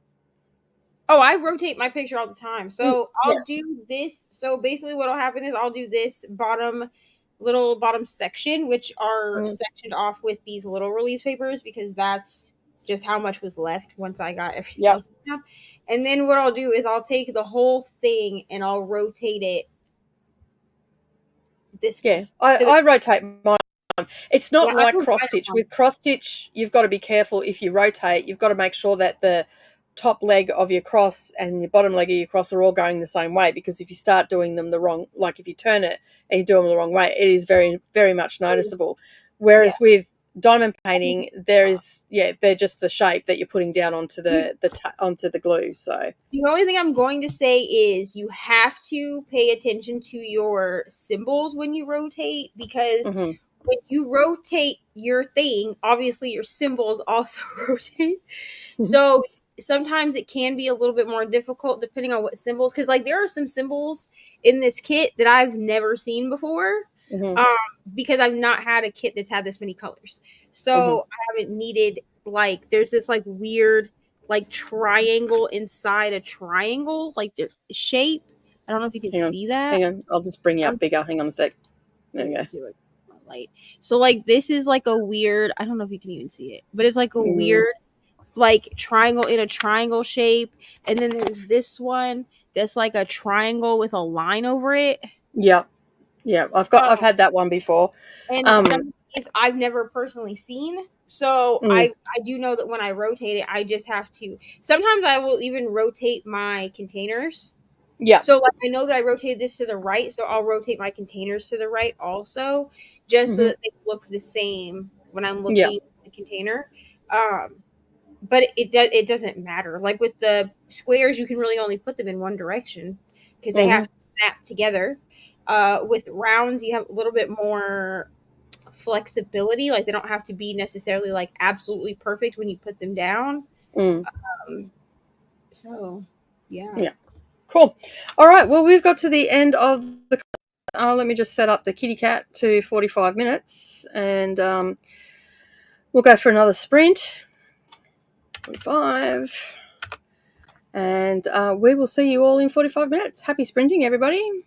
Oh, I rotate my picture all the time. So I'll do this. So basically what will happen is I'll do this bottom section, which are sectioned off with these little release papers, because that's just how much was left once I got everything else down. And then what I'll do is I'll take the whole thing and I'll rotate it this way. I rotate mine. It's not like cross stitch. With cross stitch, you've got to be careful. If you rotate, you've got to make sure that the top leg of your cross and your bottom leg of your cross are all going the same way, because if you start doing them the wrong, like if you turn it and you do them the wrong way, it is very, very much noticeable. Whereas with diamond painting, they're just the shape that you're putting down onto the glue. So the only thing I'm going to say is you have to pay attention to your symbols when you rotate, because when you rotate your thing, obviously your symbols also rotate. So sometimes it can be a little bit more difficult depending on what symbols, because like there are some symbols in this kit that I've never seen before, because I've not had a kit that's had this many colors. So I haven't needed, like, there's this like weird like triangle inside a triangle, like the shape. I don't know if you can see that. Hang on, I'll just bring you up bigger. Hang on a sec. There we go. Light. So like this is like a weird, I don't know if you can even see it, but it's like a weird like triangle in a triangle shape, and then there's this one that's like a triangle with a line over it. I've had that one before, and some of these I've never personally seen, so I do know that when I rotate it, I just have to, sometimes I will even rotate my containers. So like I know that I rotated this to the right, so I'll rotate my containers to the right also, just so that they look the same when I'm looking at the container. But it doesn't matter. Like with the squares, you can really only put them in one direction because they have to snap together. With rounds, you have a little bit more flexibility. Like they don't have to be necessarily like absolutely perfect when you put them down. So yeah. Cool. All right. Well, we've got to the end of the. Let me just set up the kitty cat to 45 minutes, and we'll go for another sprint. 45. And we will see you all in 45 minutes. Happy sprinting, everybody.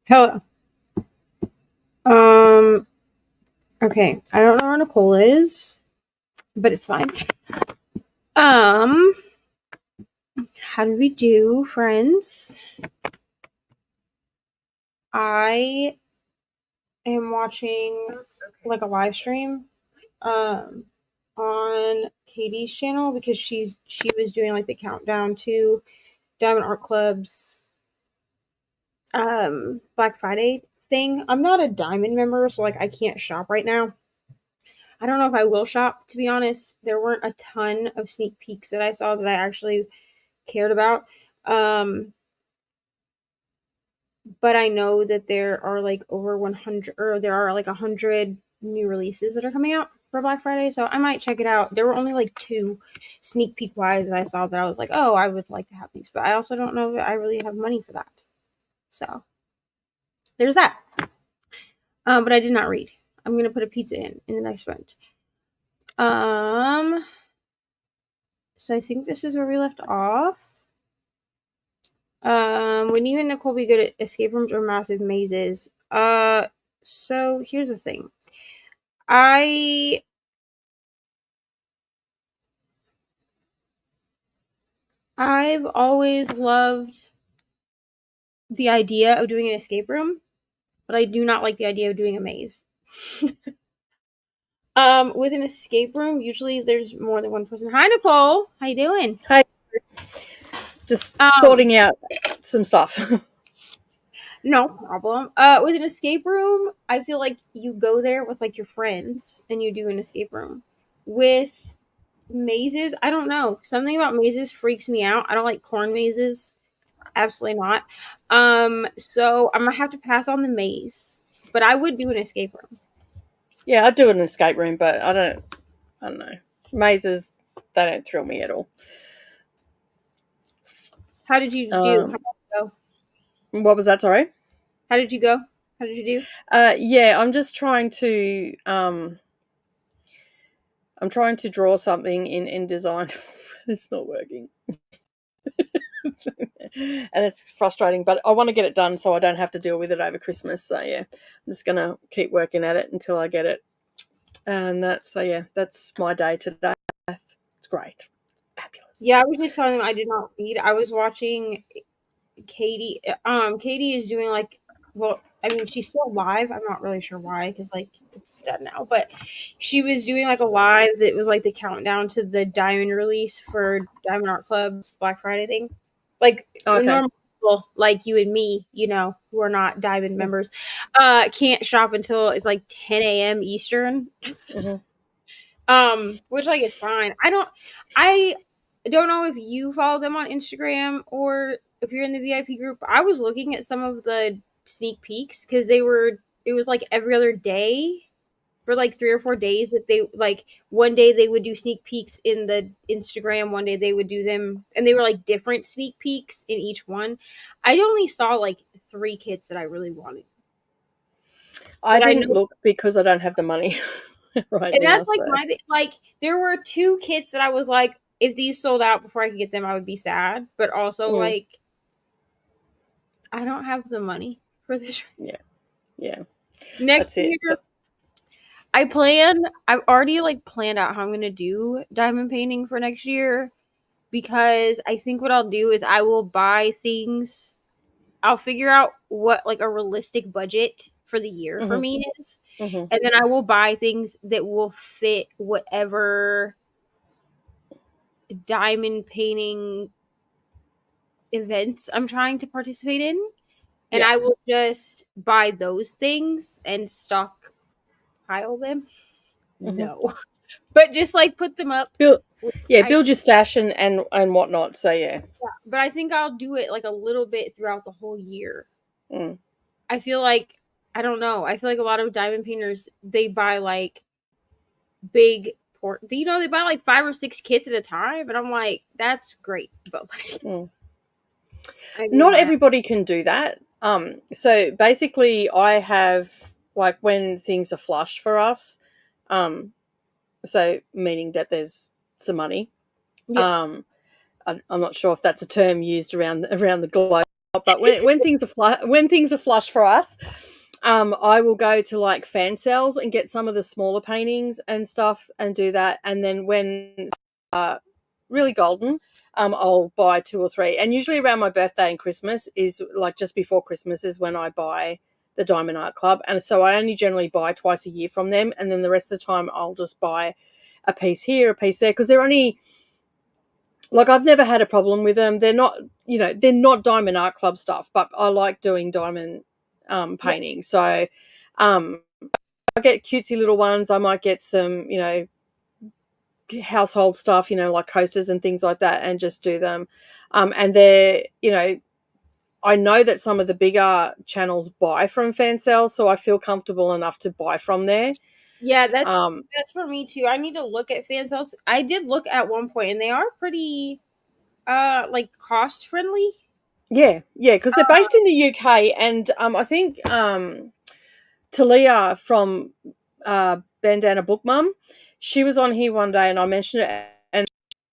Hello. Okay. I don't know where Nicole is, but it's fine. How did we do, friends? I am watching like a live stream on Katy's channel because she was doing like the countdown to Diamond Art Club's Black Friday thing. I'm not a Diamond member, so like I can't shop right now. I don't know if I will shop, to be honest. There weren't a ton of sneak peeks that I saw that I actually cared about. But I know that there are like over 100, or there are like 100 new releases that are coming out for Black Friday, so I might check it out. There were only like 2 sneak peek wise that I saw that I was like, oh, I would like to have these, but I also don't know that I really have money for that. So there's that. But I did not read. I'm gonna put a pizza in the next round. So I think this is where we left off. Would you and Nicole be good at escape rooms or massive mazes? So here's the thing. I've always loved the idea of doing an escape room, but I do not like the idea of doing a maze. With an escape room, usually there's more than one person. Hi, Nicole. How you doing? Hi. Just sorting out some stuff. No problem. With an escape room, I feel like you go there with like your friends and you do an escape room. With mazes, I don't know. Something about mazes freaks me out. I don't like corn mazes. Absolutely not. So I'm gonna have to pass on the maze. But I would do an escape room. Yeah, I'd do an escape room, but I don't know. Mazes, they don't thrill me at all. How did you do? How did you go? What was that, sorry? How did you go? How did you do? Yeah, I'm just trying to I'm trying to draw something in design. It's not working. And it's frustrating, but I want to get it done so I don't have to deal with it over Christmas. So yeah, I'm just gonna keep working at it until I get it. And that's my day today. It's great. Fabulous. Yeah, I was just telling them I did not read. I was watching Katy. Katy is doing like, well, I mean, she's still live. I'm not really sure why, because like it's done now. But she was doing like a live that was like the countdown to the Diamond release for Diamond Art Club's Black Friday thing. Like normal people like you and me, you know, who are not Diamond members, can't shop until it's like 10 a.m. Eastern. Which like is fine. I don't know if you follow them on Instagram or if you're in the VIP group. I was looking at some of the sneak peeks because it was like every other day for like 3 or 4 days that they like one day they would do sneak peeks in the Instagram, one day they would do them, and they were like different sneak peeks in each one. I only saw like 3 kits that I really wanted. I didn't look because I don't have the money right and now. That's like like there were 2 kits that I was like, if these sold out before I could get them, I would be sad. But also like I don't have the money for this. Yeah. Next year, I've already like planned out how I'm gonna do diamond painting for next year, because I think what I'll do is I will buy things. I'll figure out what like a realistic budget for the year for me is, and then I will buy things that will fit whatever diamond painting events I'm trying to participate in, and I will just buy those things and stockpile them. No, but just like put them up. Build your stash and whatnot. So yeah, but I think I'll do it like a little bit throughout the whole year. I feel like, I don't know, I feel like a lot of diamond painters, they buy like big they buy like 5 or 6 kits at a time, and I'm like, that's great, but like not everybody can do that. So basically I have like when things are flush for us, so meaning that there's some money. I'm not sure if that's a term used around the globe. but when things are flush for us, I will go to like fan sales and get some of the smaller paintings and stuff and do that. And then when really golden, I'll buy 2 or 3. And usually around my birthday and Christmas is like just before Christmas is when I buy the Diamond Art Club. And so I only generally buy twice a year from them. And then the rest of the time I'll just buy a piece here, a piece there, because they're only, like, I've never had a problem with them. They're not, they're not Diamond Art Club stuff, but I like doing diamond painting. So I get cutesy little ones. I might get some, household stuff, like coasters and things like that, and just do them. And they're, I know that some of the bigger channels buy from fan sales, so I feel comfortable enough to buy from there. Yeah, that's for me too. I need to look at fan sales. I did look at one point, and they are pretty like cost friendly. Yeah, because they're based in the UK, and I think Talia from Bandana Book Mum, she was on here one day, and I mentioned it, and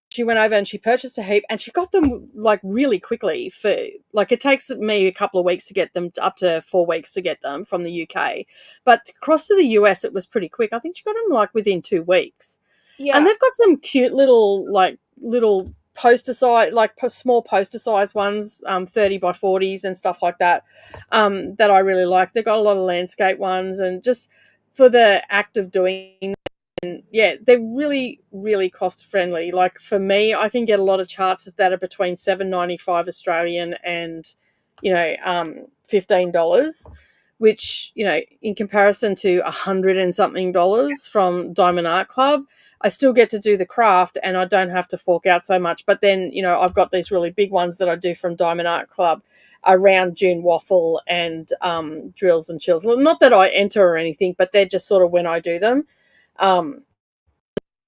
she went over and she purchased a heap, and she got them like really quickly. For like, it takes me a couple of weeks to get them, up to 4 weeks to get them from the UK, but across to the US it was pretty quick. I think she got them like within 2 weeks. Yeah, and they've got some cute little poster size, like small poster size ones, 30 by 40s and stuff like that, that I really like. They've got a lot of landscape ones, and just for the act of doing, and yeah, they're really, really cost friendly. Like for me, I can get a lot of charts that are between $7.95 Australian and $15, which, in comparison to $100 and something from Diamond Art Club, I still get to do the craft and I don't have to fork out so much. But then, I've got these really big ones that I do from Diamond Art Club around June Waffle and Drills and Chills. Not that I enter or anything, but they're just sort of when I do them. And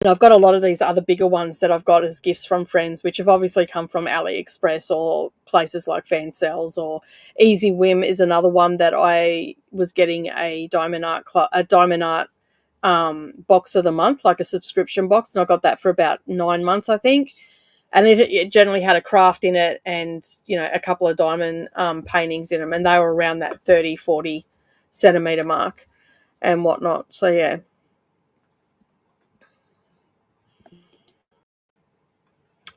I've got a lot of these other bigger ones that I've got as gifts from friends, which have obviously come from AliExpress or places like Fan Sales, or Easy Whim is another one that I was getting a Diamond Art box of the month, like a subscription box, and I got that for about 9 months, I think. And it generally had a craft in it and, a couple of diamond paintings in them, and they were around that 30, 40 centimetre mark and whatnot. So, yeah.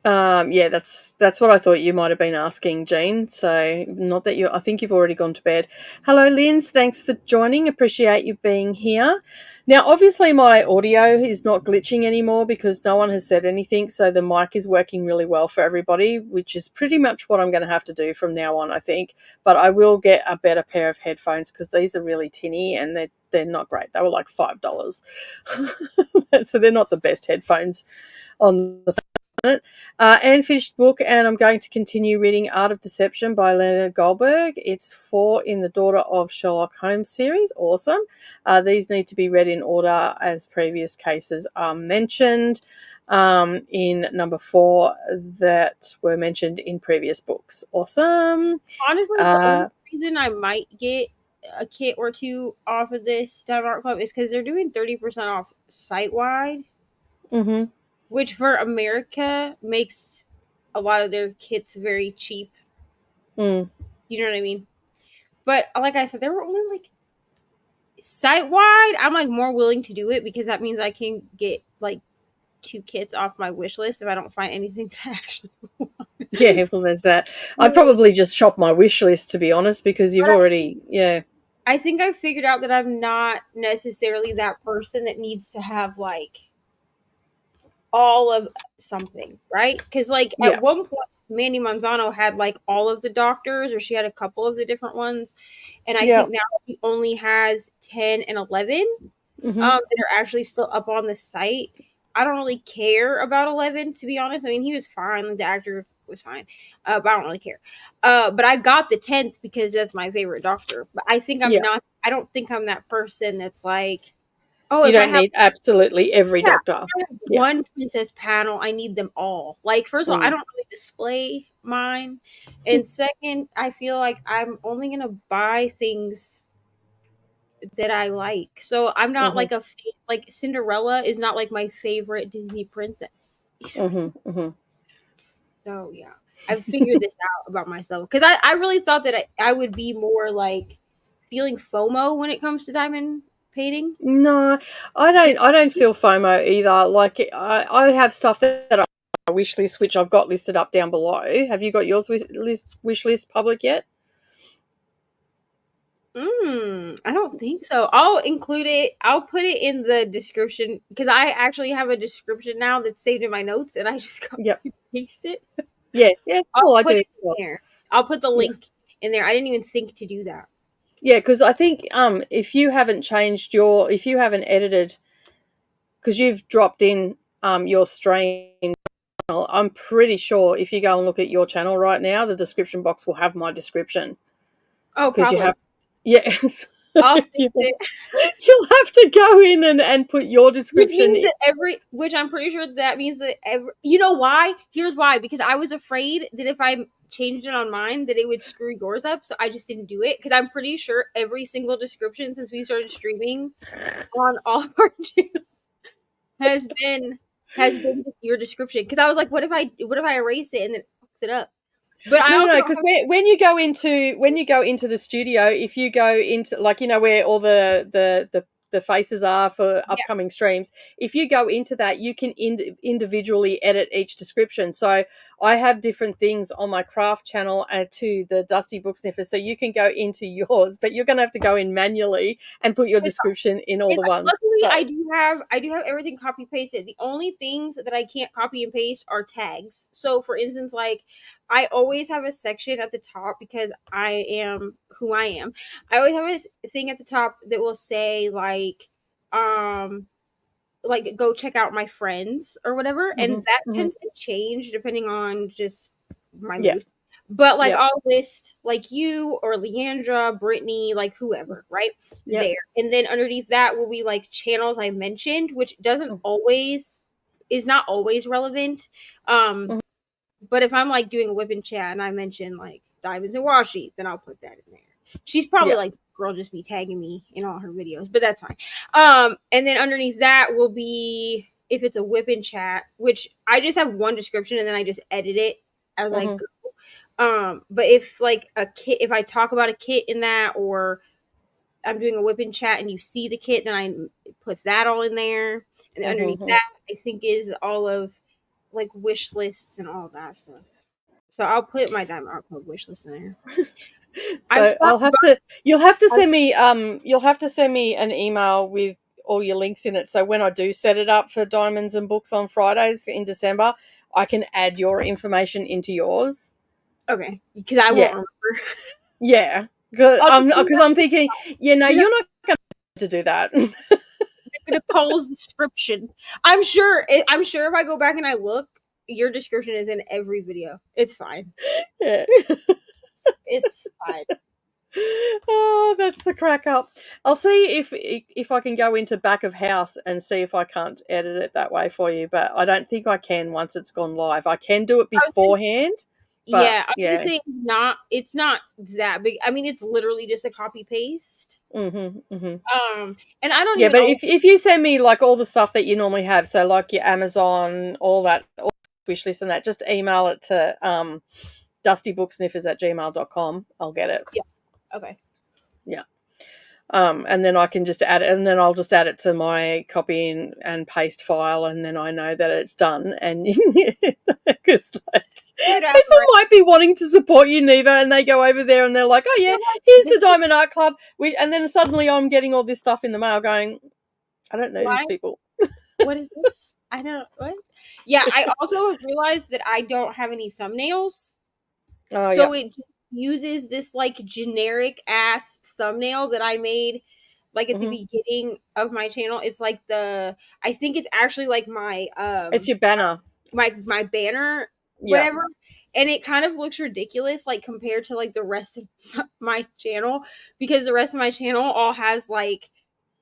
Yeah, that's what I thought you might have been asking, Jean. So not that I think you've already gone to bed. Hello, Linz. Thanks for joining. Appreciate you being here. Now, obviously my audio is not glitching anymore because no one has said anything. So the mic is working really well for everybody, which is pretty much what I'm going to have to do from now on, I think. But I will get a better pair of headphones because these are really tinny and they're not great. They were like $5. So they're not the best headphones on the unfinished book, and I'm going to continue reading Art of Deception by Leonard Goldberg. It's 4 in the Daughter of Sherlock Holmes series. Awesome. These need to be read in order as previous cases are mentioned in number 4 that were mentioned in previous books. Awesome. Honestly, the only reason I might get a kit or two off of this Diamond Art Club is because they're doing 30% off site-wide. Mm-hmm. Which for America makes a lot of their kits very cheap. Mm. You know what I mean? But like I said, they were only like site-wide. I'm like more willing to do it because that means I can get like 2 kits off my wish list if I don't find anything to actually want. Yeah, well, there's that. I'd probably just shop my wish list, to be honest, because you've already, yeah. I think I figured out that I'm not necessarily that person that needs to have like all of something, right? Because at one point Mandy Manzano had like all of the doctors, or she had a couple of the different ones, and I think now she only has 10 and 11 that are actually still up on the site. I don't really care about 11, to be honest. I mean, he was fine, like the actor was fine, but I don't really care. But I got the 10th because that's my favorite doctor. But I think I don't think I'm that person that's like, oh, you don't need absolutely every doctor. If I have one princess panel, I need them all. Like, first of all, I don't really display mine. And second, I feel like I'm only going to buy things that I like. So I'm not like like Cinderella is not like my favorite Disney princess. So, yeah. I've figured this out about myself, because I really thought that I would be more like feeling FOMO when it comes to diamond painting. No, I don't feel FOMO either. Like I have stuff that I wish list, which I've got listed up down below. Have you got yours wish list public yet? I don't think so. I'll include it. I'll put it in the description, because I actually have a description now that's saved in my notes, and I just copy and paste it. Yeah. I'll I put do. it in there. I'll put the link in there. I didn't even think to do that. Yeah, because I think if you haven't edited, because you've dropped in your stream, I'm pretty sure if you go and look at your channel right now, the description box will have my description. Oh, probably. You have, yes. I'll fix it. You'll have to go in and put your description. Which I'm pretty sure that means that you know why? Here's why. Because I was afraid that if I changed it on mine, that it would screw yours up. So I just didn't do it. Because I'm pretty sure every single description since we started streaming on all of our channels has been just your description. Because I was like, what if I erase it and then fucks it up? But no, because when you go into the studio, if you go into, like, you know, where all the faces are for upcoming streams, if you go into that, you can individually edit each description. So I have different things on my craft channel to the Dusty Book Sniffer, so you can go into yours, but you're going to have to go in manually and put your description in all the ones. Luckily, so. I do have everything copy pasted. The only things that I can't copy and paste are tags. So, for instance, like, I always have a section at the top, because I am who I am. I always have a thing at the top that will say like go check out my friends or whatever, and that tends to change depending on just my mood. But like I'll list like you or Leandra, Brittany, like whoever, right there, and then underneath that will be like channels I mentioned, which is not always relevant. But if I'm like doing a whip and chat and I mention like diamonds and washi, then I'll put that in there. She's probably like, girl, just be tagging me in all her videos, but that's fine. And then underneath that will be, if it's a whip and chat, which I just have one description and then I just edit it as I go. But if like a kit, if I talk about a kit in that, or I'm doing a whip and chat and you see the kit, then I put that all in there. And underneath that, I think is all of like wish lists and all that stuff. So I'll put my Diamond Art Club wish list in there. So you'll have to send me an email with all your links in it. So when I do set it up for Diamonds and Books on Fridays in December, I can add your information into yours. Okay, because I won't remember. Yeah, because I'm thinking, you're not going to do that. Nicole's description. I'm sure if I go back and I look, your description is in every video. It's fine. Yeah. It's fine. Oh, that's the crack up. I'll see if I can go into back of house and see if I can't edit it that way for you, but I don't think I can once it's gone live. I can do it beforehand. But, I'm just saying, it's not that big. I mean, it's literally just a copy paste. And I don't. Yeah, but if you send me like all the stuff that you normally have, so like your Amazon, all that, all wish list and that, just email it to dustybooksniffers@gmail.com. I'll get it. Yeah. Okay. Yeah. And then I can just add it, and then I'll just add it to my copy and paste file, and then I know that it's done. And because people might be wanting to support you, Neva, and they go over there and they're like, oh yeah, here's the Diamond Art Club, and then suddenly I'm getting all this stuff in the mail going, I don't know these people. What is this? I don't what? Yeah, I also realized that I don't have any thumbnails. It just uses this like generic ass thumbnail that I made like at the beginning of my channel. It's like I think it's actually like my it's your banner. My banner, whatever. And it kind of looks ridiculous like compared to like the rest of my channel, because the rest of my channel all has like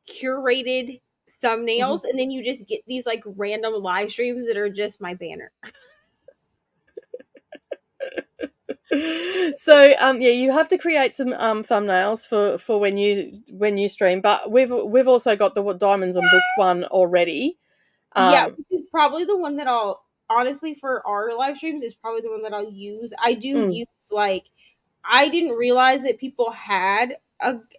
curated thumbnails, and then you just get these like random live streams that are just my banner. So you have to create some thumbnails for when you stream, but we've also got the Diamonds and Book one already. Which is probably the one that I'll honestly, for our live streams, is probably the one that I'll use. I do Mm. use, like, I didn't realize that people had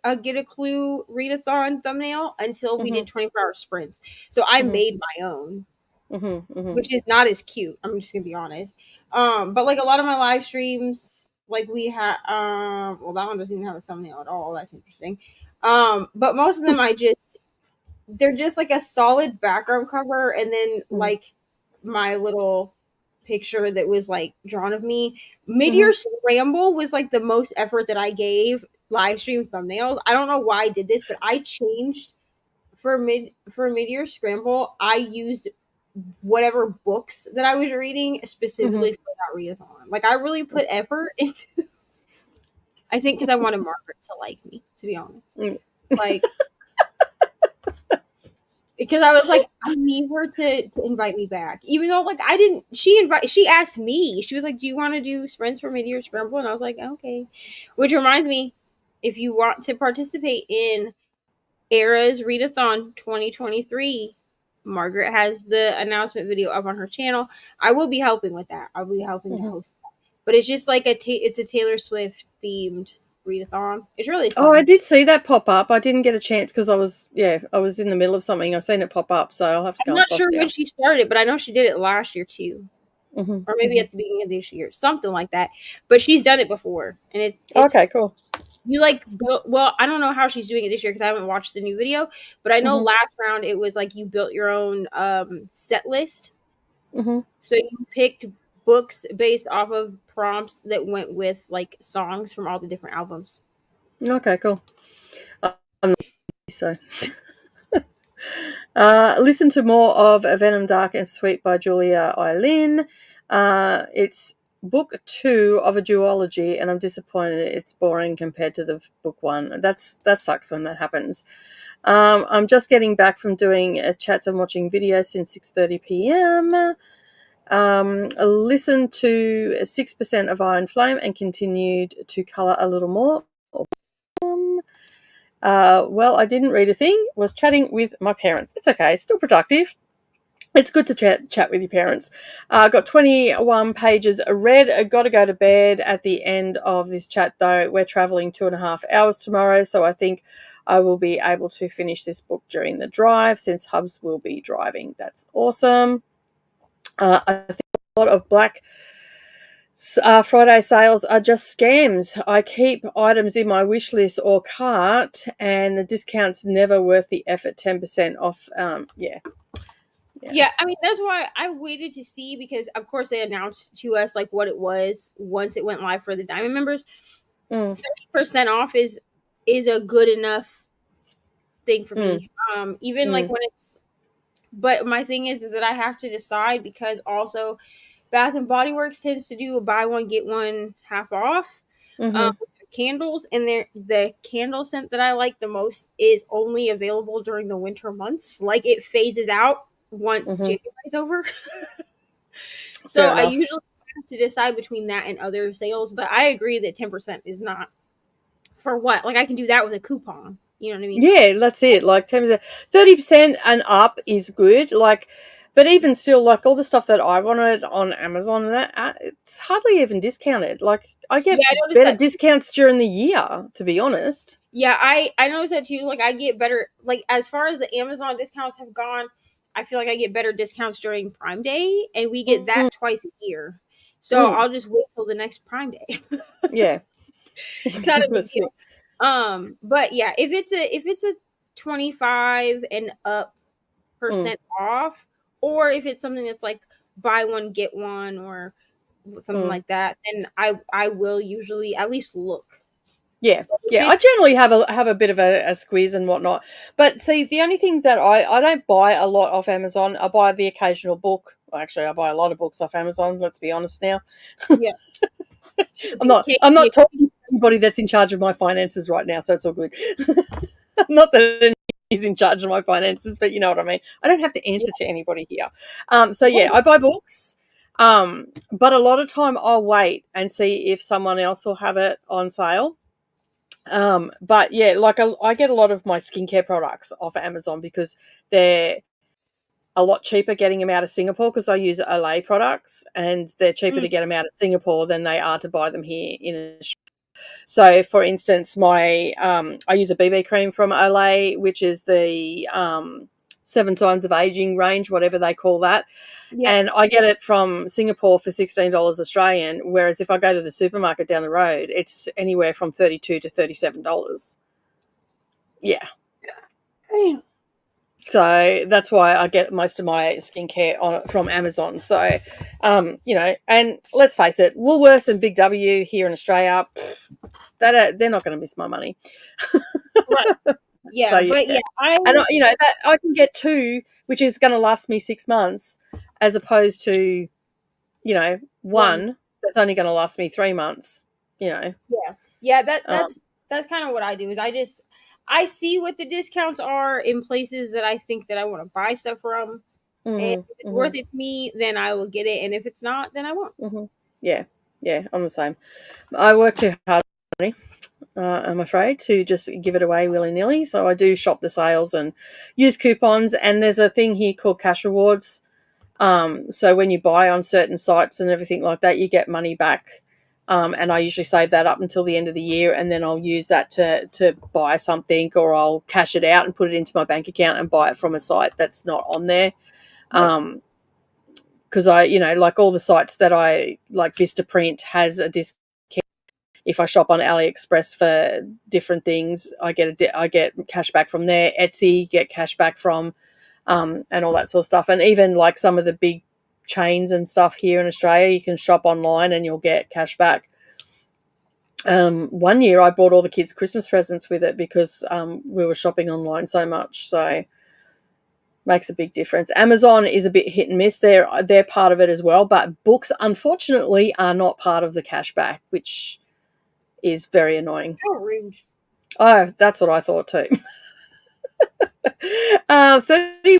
a Get a Clue readathon thumbnail until we did 24-hour sprints. So I made my own, which is not as cute. I'm just gonna be honest. But like a lot of my live streams, like we have, well, that one doesn't even have a thumbnail at all. That's interesting. But most of them, they're just like a solid background cover, and then like my little picture that was like drawn of me. Mid-year Scramble was like the most effort that I gave live stream thumbnails. I don't know why I did this, but I changed for mid-year Scramble. I used whatever books that I was reading specifically for that readathon. Like, I really put effort into this. I think because I wanted Margaret to like me, to be honest. Like, because I was like, I need her to invite me back, even though like I didn't. She asked me. She was like, "Do you want to do sprints for mid-year Scramble?" And I was like, "Okay." Which reminds me, if you want to participate in Era's Readathon 2023, Margaret has the announcement video up on her channel. I will be helping with that. I'll be helping to host that. But it's just like it's a Taylor Swift themed readathon. It's really fun. Oh, I did see that pop up. I didn't get a chance because I was in the middle of something. I've seen it pop up, so I'll have to go. I'm not sure when she started, but I know she did it last year too. Or maybe at the beginning of this year, something like that. But she's done it before, and it's okay, cool. You like well, I don't know how she's doing it this year because I haven't watched the new video, but I know last round it was like you built your own set list. So you picked books based off of prompts that went with like songs from all the different albums. Okay, cool. So listen to more of Venom Dark and Sweet by Julia Eileen. It's book 2 of a duology, and I'm disappointed it's boring compared to the book 1. That sucks when that happens. I'm just getting back from doing chats and watching videos since 6:30 p.m. Listened to 6% of Iron Flame and continued to colour a little more. Well, I didn't read a thing. Was chatting with my parents. It's okay. It's still productive. It's good to chat with your parents. Got 21 pages read. Got to go to bed at the end of this chat, though. We're travelling 2.5 hours tomorrow, so I think I will be able to finish this book during the drive since Hubs will be driving. That's awesome. I think a lot of Black Friday sales are just scams. I keep items in my wish list or cart, and the discount's never worth the effort. 10% off. Yeah, I mean, that's why I waited to see, because of course they announced to us like what it was once it went live for the Diamond members. 30% off is a good enough thing for me. Even like when it's, but my thing is that I have to decide, because also Bath and Body Works tends to do a buy one get one half off candles, and the candle scent that I like the most is only available during the winter months. Like, it phases out once January's over. So I usually have to decide between that and other sales, but I agree that 10% is not for what. Like, I can do that with a coupon. You know what I mean? Yeah, that's it. Like 10%, 30% and up is good. Like, but even still, like all the stuff that I wanted on Amazon, that it's hardly even discounted. Like, I get better discounts during the year, to be honest. Yeah, I noticed that too. Like, I get better, like, as far as the Amazon discounts have gone, I feel like I get better discounts during Prime Day, and we get that twice a year. So I'll just wait till the next Prime Day. Yeah. It's not a big deal. But yeah, if it's a 25 and up percent off, or if it's something that's like buy one get one or something like that, then I will usually at least look. Yeah, I generally have a bit of a squeeze and whatnot. But see, the only thing that I don't buy a lot off Amazon. I buy the occasional book. Well, actually, I buy a lot of books off Amazon. Let's be honest now. Yeah, I'm not talking to anybody that's in charge of my finances right now, so it's all good. Not that he's in charge of my finances, but you know what I mean. I don't have to answer to anybody here. So yeah, I buy books. But a lot of time I'll wait and see if someone else will have it on sale. But yeah, like I get a lot of my skincare products off Amazon because they're a lot cheaper getting them out of Singapore because I use Olay products, and they're cheaper to get them out of Singapore than they are to buy them here in Australia. So, for instance, I use a BB cream from Olay, which is the 7 Signs of Aging range, whatever they call that. Yeah. And I get it from Singapore for $16 Australian, whereas if I go to the supermarket down the road, it's anywhere from $32 to $37. Yeah. So that's why I get most of my skincare from Amazon. So, and let's face it, Woolworths and Big W here in Australia, they're not going to miss my money. Right. Yeah, so, but yeah, I can get 2, which is going to last me 6 months, as opposed to, 1 that's only going to last me 3 months. Yeah. That's kind of what I do. Is I see what the discounts are in places that I think that I want to buy stuff from, and if it's worth it to me, then I will get it, and if it's not, then I won't. Yeah, I'm the same. I work too hard. I'm afraid, to just give it away willy-nilly. So I do shop the sales and use coupons, and there's a thing here called cash rewards. So when you buy on certain sites and everything like that, you get money back. And I usually save that up until the end of the year, and then I'll use that to buy something, or I'll cash it out and put it into my bank account and buy it from a site that's not on there. Because I, like all the sites that I like, Vistaprint has a discount. If I shop on AliExpress for different things, I get cash back from there. Etsy, get cash back from, and all that sort of stuff. And even like some of the big chains and stuff here in Australia, you can shop online and you'll get cash back. One year I bought all the kids Christmas presents with it because we were shopping online so much. So makes a big difference. Amazon is a bit hit and miss. They're part of it as well, but books unfortunately are not part of the cash back, which is very annoying. How rude. Oh, that's what I thought too. 30%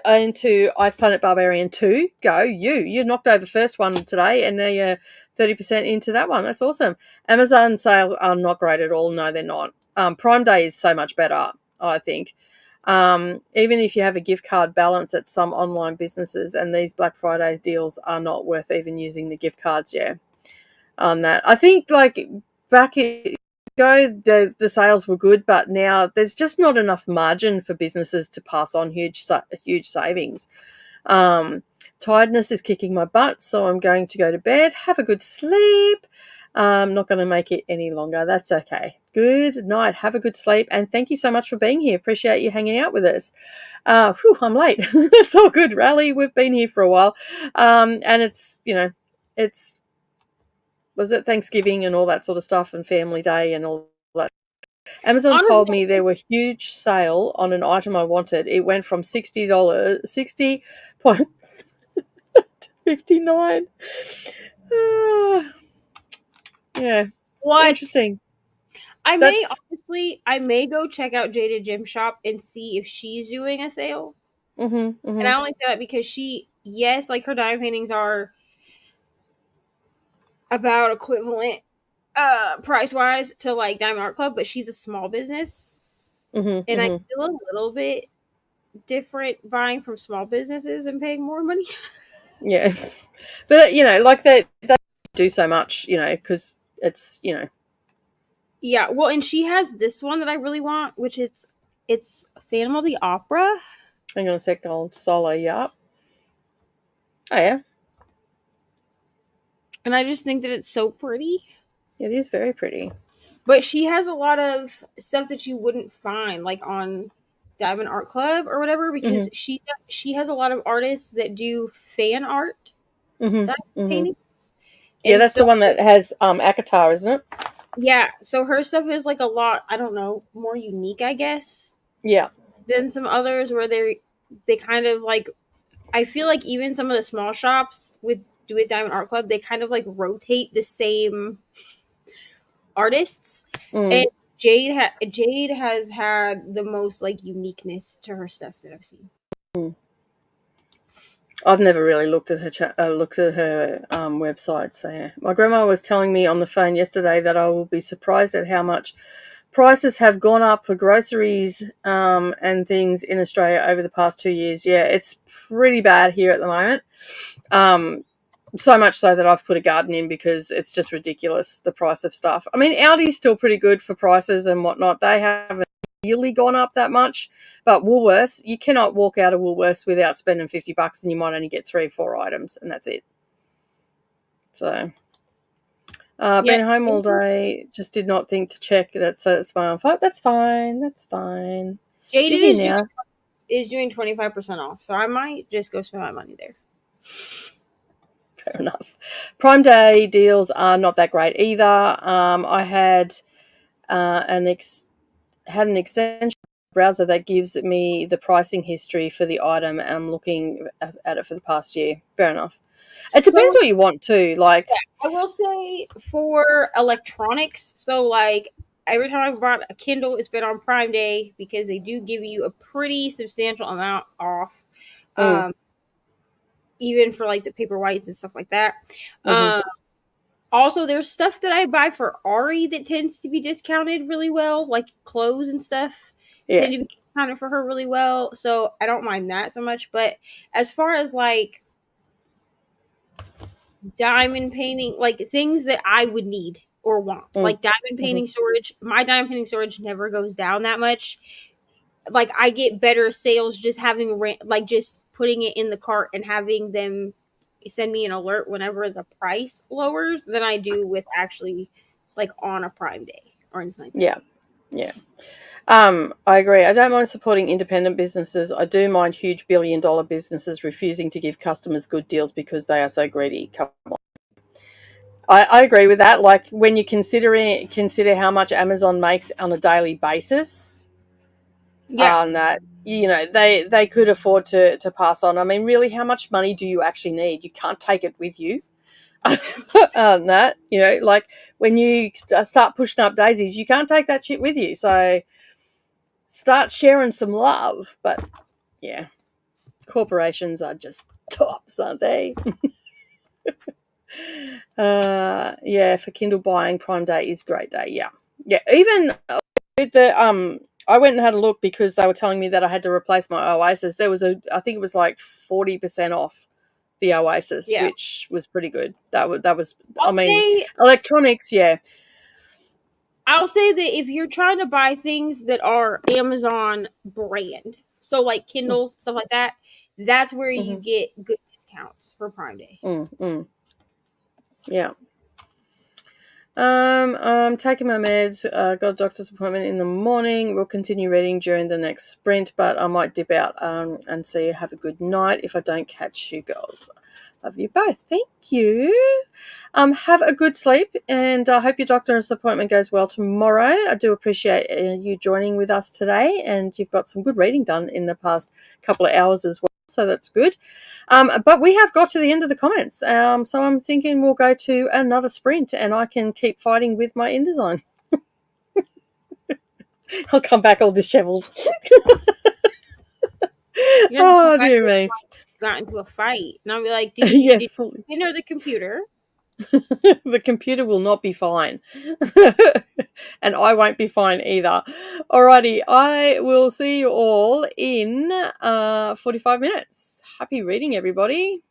into Ice Planet Barbarian 2. Go you. You knocked over first one today, and now you're 30% into that one. That's awesome. Amazon sales are not great at all. No, they're not. Prime Day is so much better, I think. Even if you have a gift card balance at some online businesses, and these Black Friday deals are not worth even using the gift cards, on that. I think like back ago, the sales were good, but now there's just not enough margin for businesses to pass on huge savings. Tiredness is kicking my butt, so I'm going to go to bed. Have a good sleep. I'm not going to make it any longer. That's okay. Good night. Have a good sleep, and thank you so much for being here. Appreciate you hanging out with us. I'm late. It's all good, Rally. We've been here for a while, and it's was it Thanksgiving and all that sort of stuff, and Family Day and all that. Amazon told me there were huge sale on an item I wanted. It went from $60 to $59. Yeah. What? Interesting. I may go check out Jada Gym Shop and see if she's doing a sale. And I only say that because like her diamond paintings are about equivalent price wise to like Diamond Art Club, but she's a small business, and I feel a little bit different buying from small businesses and paying more money. Yeah, but like they do so much, because it's Yeah, well, and she has this one that I really want, which it's Phantom of the Opera. Hang on a sec, I'll solo you up. Oh yeah. And I just think that it's so pretty. It is very pretty. But she has a lot of stuff that you wouldn't find like on Diamond Art Club or whatever, because she has a lot of artists that do fan art paintings. Yeah, that's the one that has Akatar, isn't it? Yeah, so her stuff is like a lot, I don't know, more unique, I guess. Yeah. Than some others where they kind of like, I feel like even some of the small shops with Diamond Art Club, they kind of like rotate the same artists. And Jade has had the most like uniqueness to her stuff that I've seen. I've never really looked at her website. So yeah, my grandma was telling me on the phone yesterday that I will be surprised at how much prices have gone up for groceries and things in Australia over the past 2 years. Yeah, it's pretty bad here at the moment. So much so that I've put a garden in because it's just ridiculous, the price of stuff. I mean, Aldi's still pretty good for prices and whatnot. They haven't really gone up that much. But Woolworths, you cannot walk out of Woolworths without spending $50 and you might only get 3 or 4 items and that's it. So, been home all day, just did not think to check. That's my own fault. That's fine. That's fine. Jaden is doing 25% off, so I might just go spend my money there. Fair enough. Prime Day deals are not that great either. I had an extension browser that gives me the pricing history for the item, and I'm looking at it for the past year. Fair enough. It depends what you want too. Like, I will say for electronics, so like every time I bought a Kindle, it's been on Prime Day because they do give you a pretty substantial amount off. Even for like the Paperwhites and stuff like that. Also, there's stuff that I buy for Ari that tends to be discounted really well, like clothes and stuff tend to be discounted for her really well. So I don't mind that so much. But as far as like diamond painting, like things that I would need or want, like diamond painting storage, my diamond painting storage never goes down that much. Like I get better sales just having like just putting it in the cart and having them send me an alert whenever the price lowers than I do with actually like on a Prime Day or anything like that. Yeah. I agree. I don't mind supporting independent businesses. I do mind huge billion-dollar businesses refusing to give customers good deals because they are so greedy. Come on. I agree with that. Like when you consider how much Amazon makes on a daily basis, that they could afford to pass on. I mean, really, how much money do you actually need? You can't take it with you. That like when you start pushing up daisies, you can't take that shit with you. So start sharing some love. But yeah, corporations are just tops, aren't they? For Kindle buying, Prime Day is great day. Yeah. Even with the I went and had a look because they were telling me that I had to replace my Oasis. There was I think it was like 40% off the Oasis, which was pretty good. That was electronics, I'll say that if you're trying to buy things that are Amazon brand, so like Kindles, stuff like that, that's where you get good discounts for Prime Day. Yeah. I'm taking my meds. Got a doctor's appointment in the morning. We'll continue reading during the next sprint, but I might dip out and say have a good night if I don't catch you girls. Love you both. Thank you. Have a good sleep, and I hope your doctor's appointment goes well tomorrow. I do appreciate you joining with us today, and you've got some good reading done in the past couple of hours as well. So that's good. But we have got to the end of the comments. So I'm thinking we'll go to another sprint and I can keep fighting with my InDesign. I'll come back all disheveled. Oh, dear me. Got into a fight. And I'll be like, did you enter the computer? The computer will not be fine. And I won't be fine either. Alrighty, I will see you all in 45 minutes. Happy reading, everybody.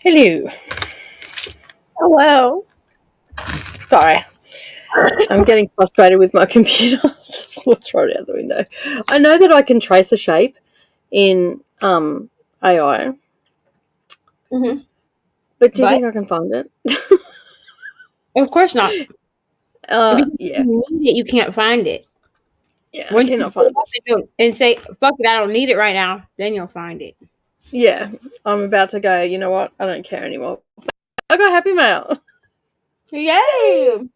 Hello. Hello. Sorry. I'm getting frustrated with my computer. Just will throw it out the window. I know that I can trace a shape in AI. Mm-hmm. But do you But think I can find it? of course not. If Yeah. you need it, you can't find it. Yeah, I Once you cannot go find up it. to it and say, fuck it, I don't need it right now, then you'll find it. Yeah. I'm about to go, you know what? I don't care anymore. I got Happy Mail. Yay!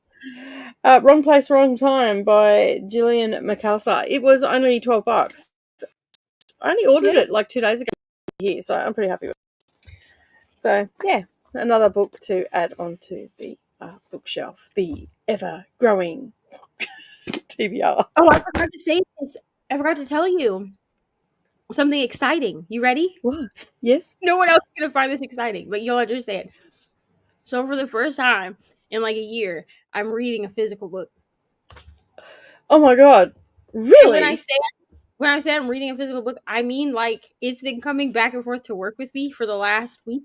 Wrong Place, Wrong Time by Gillian McAllister. It was only $12. I only ordered it like 2 days ago here, so I'm pretty happy with it. So, yeah, another book to add onto the bookshelf. The ever-growing TBR. Oh, I forgot to say this. I forgot to tell you something exciting. You ready? What? Yes? No one else is going to find this exciting, but you'll understand. So, for the first time in like a year, I'm reading a physical book. Oh my god. Really? And when I say I'm reading a physical book, I mean like it's been coming back and forth to work with me for the last week.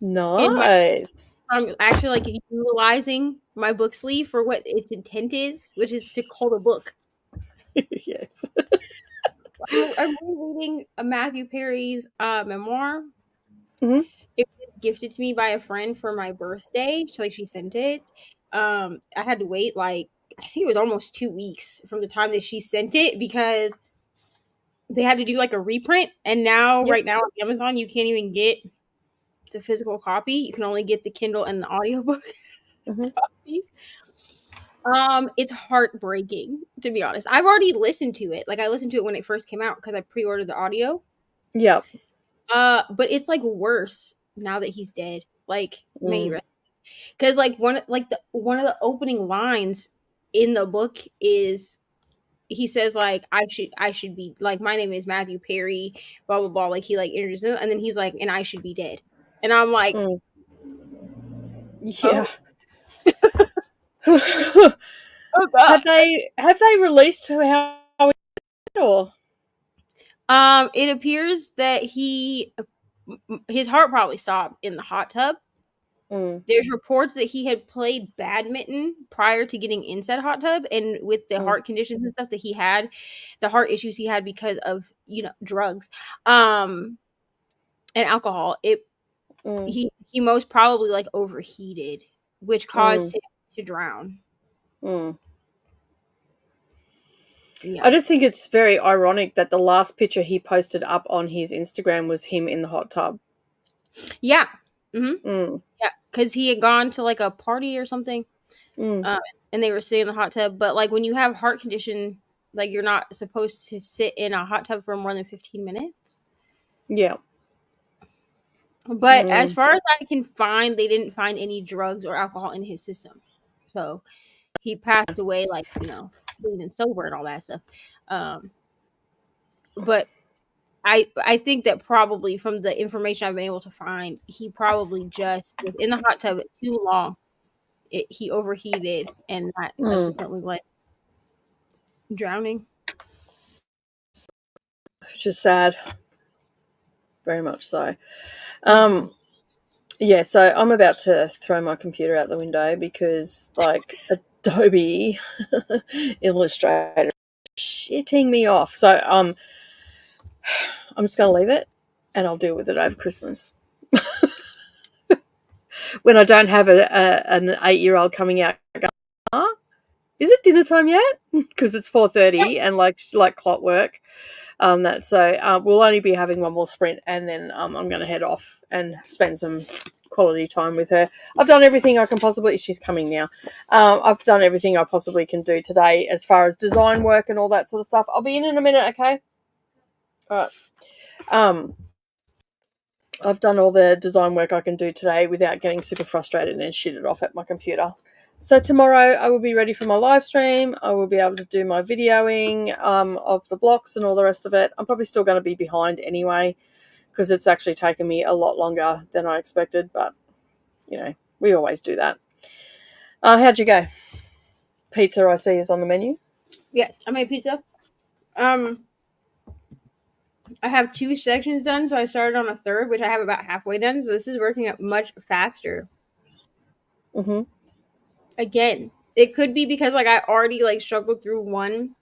Nice. I'm actually like utilizing my book sleeve for what its intent is, which is to hold a book. Yes. I'm rereading Matthew Perry's memoir. Mhm. It was gifted to me by a friend for my birthday. She sent it. I had to wait like I think it was almost 2 weeks from the time that she sent it because they had to do like a reprint, and now Yep. right now on Amazon you can't even get the physical copy. You can only get the Kindle and the audiobook Mhm. copies. It's heartbreaking, to be honest. I've already listened to it. Like I listened to it when it first came out because I pre-ordered the audio. Yep. But it's like worse now that he's dead. Like may he Mm. rest. Because like one of the opening lines in the book is he says like I should be like my name is Matthew Perry, blah blah blah. Like he like introduces him, and then he's like, and I should be dead. And I'm like, Mm. Yeah. oh, oh god. Have they released how it or? It appears that his heart probably stopped in the hot tub. Mm. There's reports that he had played badminton prior to getting in said hot tub, and with the Mm. heart conditions and stuff that he had, the heart issues he had because of drugs, and alcohol. Mm. He most probably like overheated, which caused Mm. him to drown. Mm. Yeah, I just think it's very ironic that the last picture he posted up on his Instagram was him in the hot tub. yeah, mm-hmm. Mm. Yeah, because he had gone to like a party or something. Mm. And they were sitting in the hot tub. But like when you have heart condition, like you're not supposed to sit in a hot tub for more than 15 minutes. Yeah. But as far as I can find, they didn't find any drugs or alcohol in his system. So he passed away like, clean and sober and all that stuff. But I think that probably from the information I've been able to find, he probably just was in the hot tub too long. He overheated and that subsequently led drowning. Which is sad. Very much so. Yeah, so I'm about to throw my computer out the window because like Adobe Illustrator is shitting me off. So I'm just gonna leave it and I'll deal with it over Christmas. When I don't have an 8-year-old coming out going, is it dinner time yet? Because it's 4:30 and like clockwork. We'll only be having one more sprint and then I'm going to head off and spend some quality time with her. I've done everything I can possibly. She's coming now. I've done everything I possibly can do today as far as design work and all that sort of stuff. I'll be in a minute, okay? All right. I've done all the design work I can do today without getting super frustrated and shitted off at my computer. So tomorrow I will be ready for my live stream. I will be able to do my videoing of the blocks and all the rest of it. I'm probably still going to be behind anyway because it's actually taken me a lot longer than I expected. But, we always do that. How'd you go? Pizza I see is on the menu. Yes, I made pizza. I have 2 sections done, so I started on a third, which I have about halfway done. So this is working up much faster. Mm-hmm. Again, it could be because like I already like struggled through one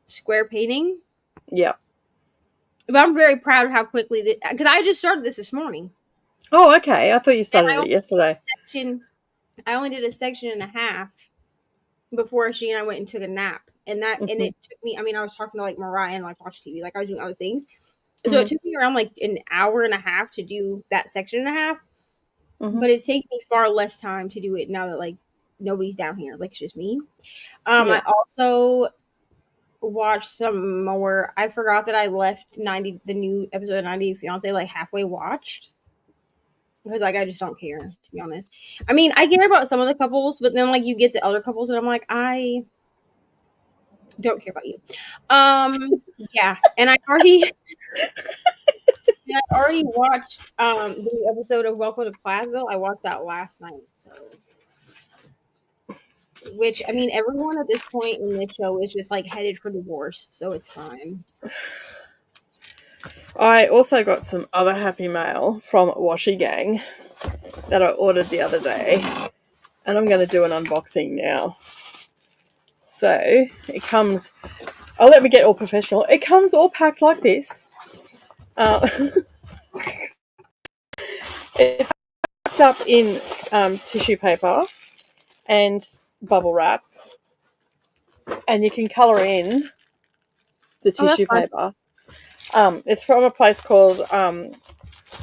square painting. Yeah. But I'm very proud of how quickly because I just started this morning. Oh, okay. I thought you started it yesterday. I only did a section and a half before she and I went and took a nap. And it took me, I mean, I was talking to like Mariah and like watch TV, like I was doing other things. So it took me around like an hour and a half to do that section and a half. But it's taking me far less time to do it now that like nobody's down here, like it's just me. I also watched some more. I forgot that I left the new episode of 90 Day Fiance like halfway watched. Because like I just don't care, to be honest. I mean, I care about some of the couples, but then like you get the other couples and I'm like, I don't care about you. Yeah. And I already watched the episode of Welcome to Plathville. I watched that last night. So which I mean everyone at this point in this show is just like headed for divorce, so it's fine. I also got some other happy mail from Washi Gang that I ordered the other day, and I'm going to do an unboxing now. So it comes. Oh, let me get all professional. It comes all packed like this. It's wrapped up in tissue paper and bubble wrap, and you can colour in the tissue paper. It's from a place called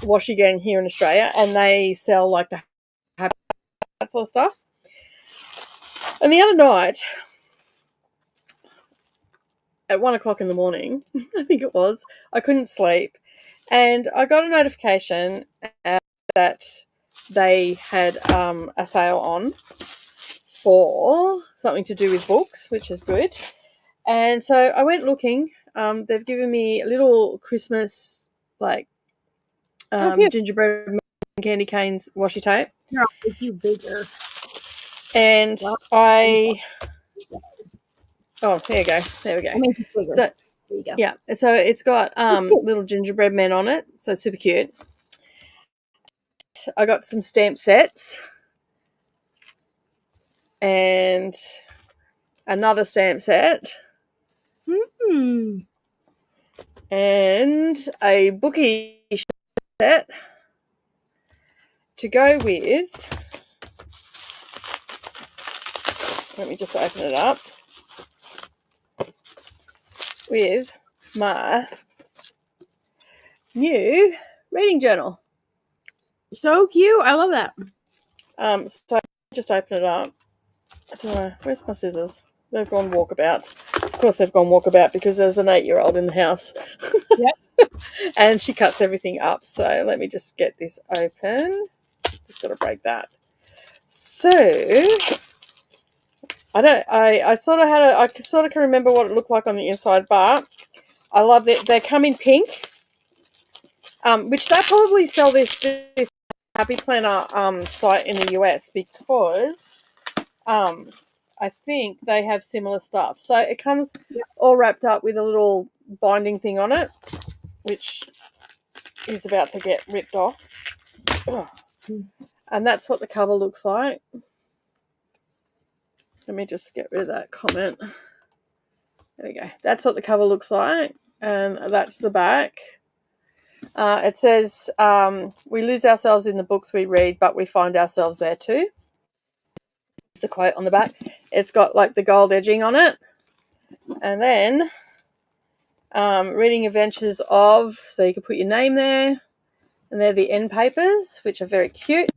Washi Gang here in Australia, and they sell like the that sort of stuff. And the other night, at 1 o'clock in the morning, I think it was, I couldn't sleep, and I got a notification that they had a sale on for something to do with books, which is good. And so I went looking. They've given me a little Christmas like gingerbread candy canes washi tape. Here, I'll make you bigger. And oh, there you go. There we go. I'll make you bigger. So, there you go. Yeah. So it's got little gingerbread men on it. So it's super cute. I got some stamp sets. And another stamp set. And a bookie set to go with. Let me just open it up. With my new reading journal. So cute. I love that. So just open it up. I don't know. Where's my scissors? They've gone walkabout. Of course they've gone walkabout because there's an 8-year-old in the house. Yep. And she cuts everything up. So let me just get this open. Just got to break that. So I sort of can remember what it looked like on the inside, but I love that they come in pink. Which they probably sell this Happy Planner site in the US because I think they have similar stuff. So it comes all wrapped up with a little binding thing on it, which is about to get ripped off. Oh. And that's what the cover looks like. Let me just get rid of that comment. There we go. That's what the cover looks like. And that's the back. It says, we lose ourselves in the books we read, but we find ourselves there too. It's the quote on the back. It's got like the gold edging on it. And then reading adventures of, so you can put your name there. And they're the end papers, which are very cute.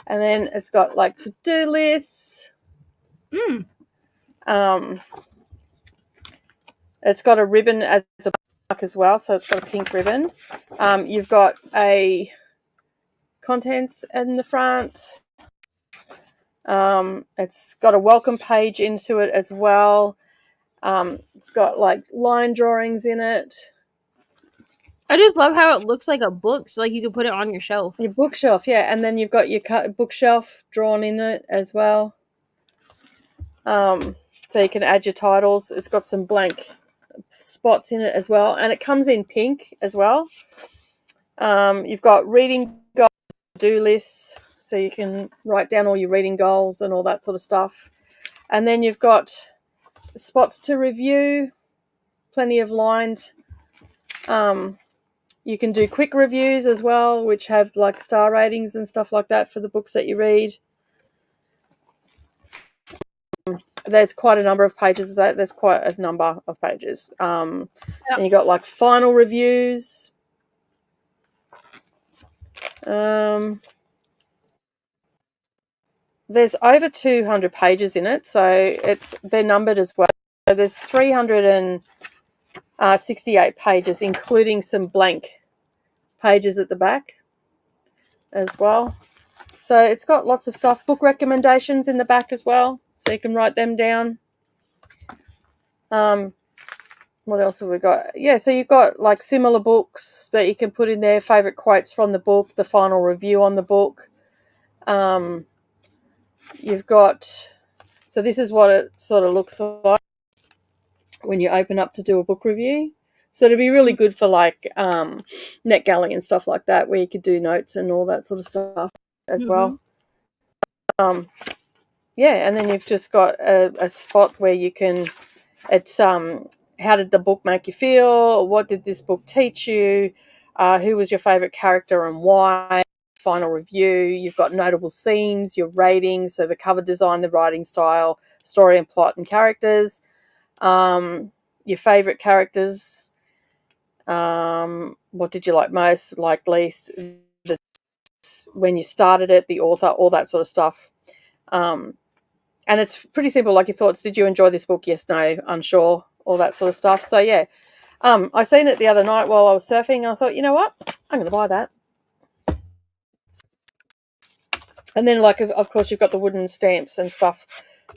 And then it's got like to-do lists. It's got a ribbon as a mark as well, so it's got a pink ribbon. You've got a contents in the front. It's got a welcome page into it as well. It's got like line drawings in it. I just love how it looks like a book, so like you could put it on your shelf. Your bookshelf, yeah, and then you've got your bookshelf drawn in it as well. So you can add your titles. It's got some blank spots in it as well, and it comes in pink as well. You've got reading goals, do lists, so you can write down all your reading goals and all that sort of stuff. And then you've got spots to review, plenty of lined. You can do quick reviews as well, which have like star ratings and stuff like that for the books that you read. There's quite a number of pages. There's quite a number of pages. And you got like final reviews. There's over 200 pages in it, so they're numbered as well. So there's 368 pages, including some blank pages at the back as well. So it's got lots of stuff. Book recommendations in the back as well, so you can write them down. What else have we got? Yeah, so you've got like similar books that you can put in there, favourite quotes from the book, the final review on the book. You've got, so this is what it sort of looks like when you open up to do a book review. So it'd be really good for like NetGalley and stuff like that, where you could do notes and all that sort of stuff as well. Yeah, and then you've just got a spot where you can, it's how did the book make you feel? What did this book teach you? Who was your favourite character and why? Final review. You've got notable scenes, your ratings, so the cover design, the writing style, story and plot and characters. Your favourite characters. What did you like most, like least? When you started it, the author, all that sort of stuff. And it's pretty simple, like your thoughts. Did you enjoy this book? Yes, no, unsure, all that sort of stuff. So, yeah. I seen it the other night while I was surfing, and I thought, you know what? I'm going to buy that. And then, like, of course, you've got the wooden stamps and stuff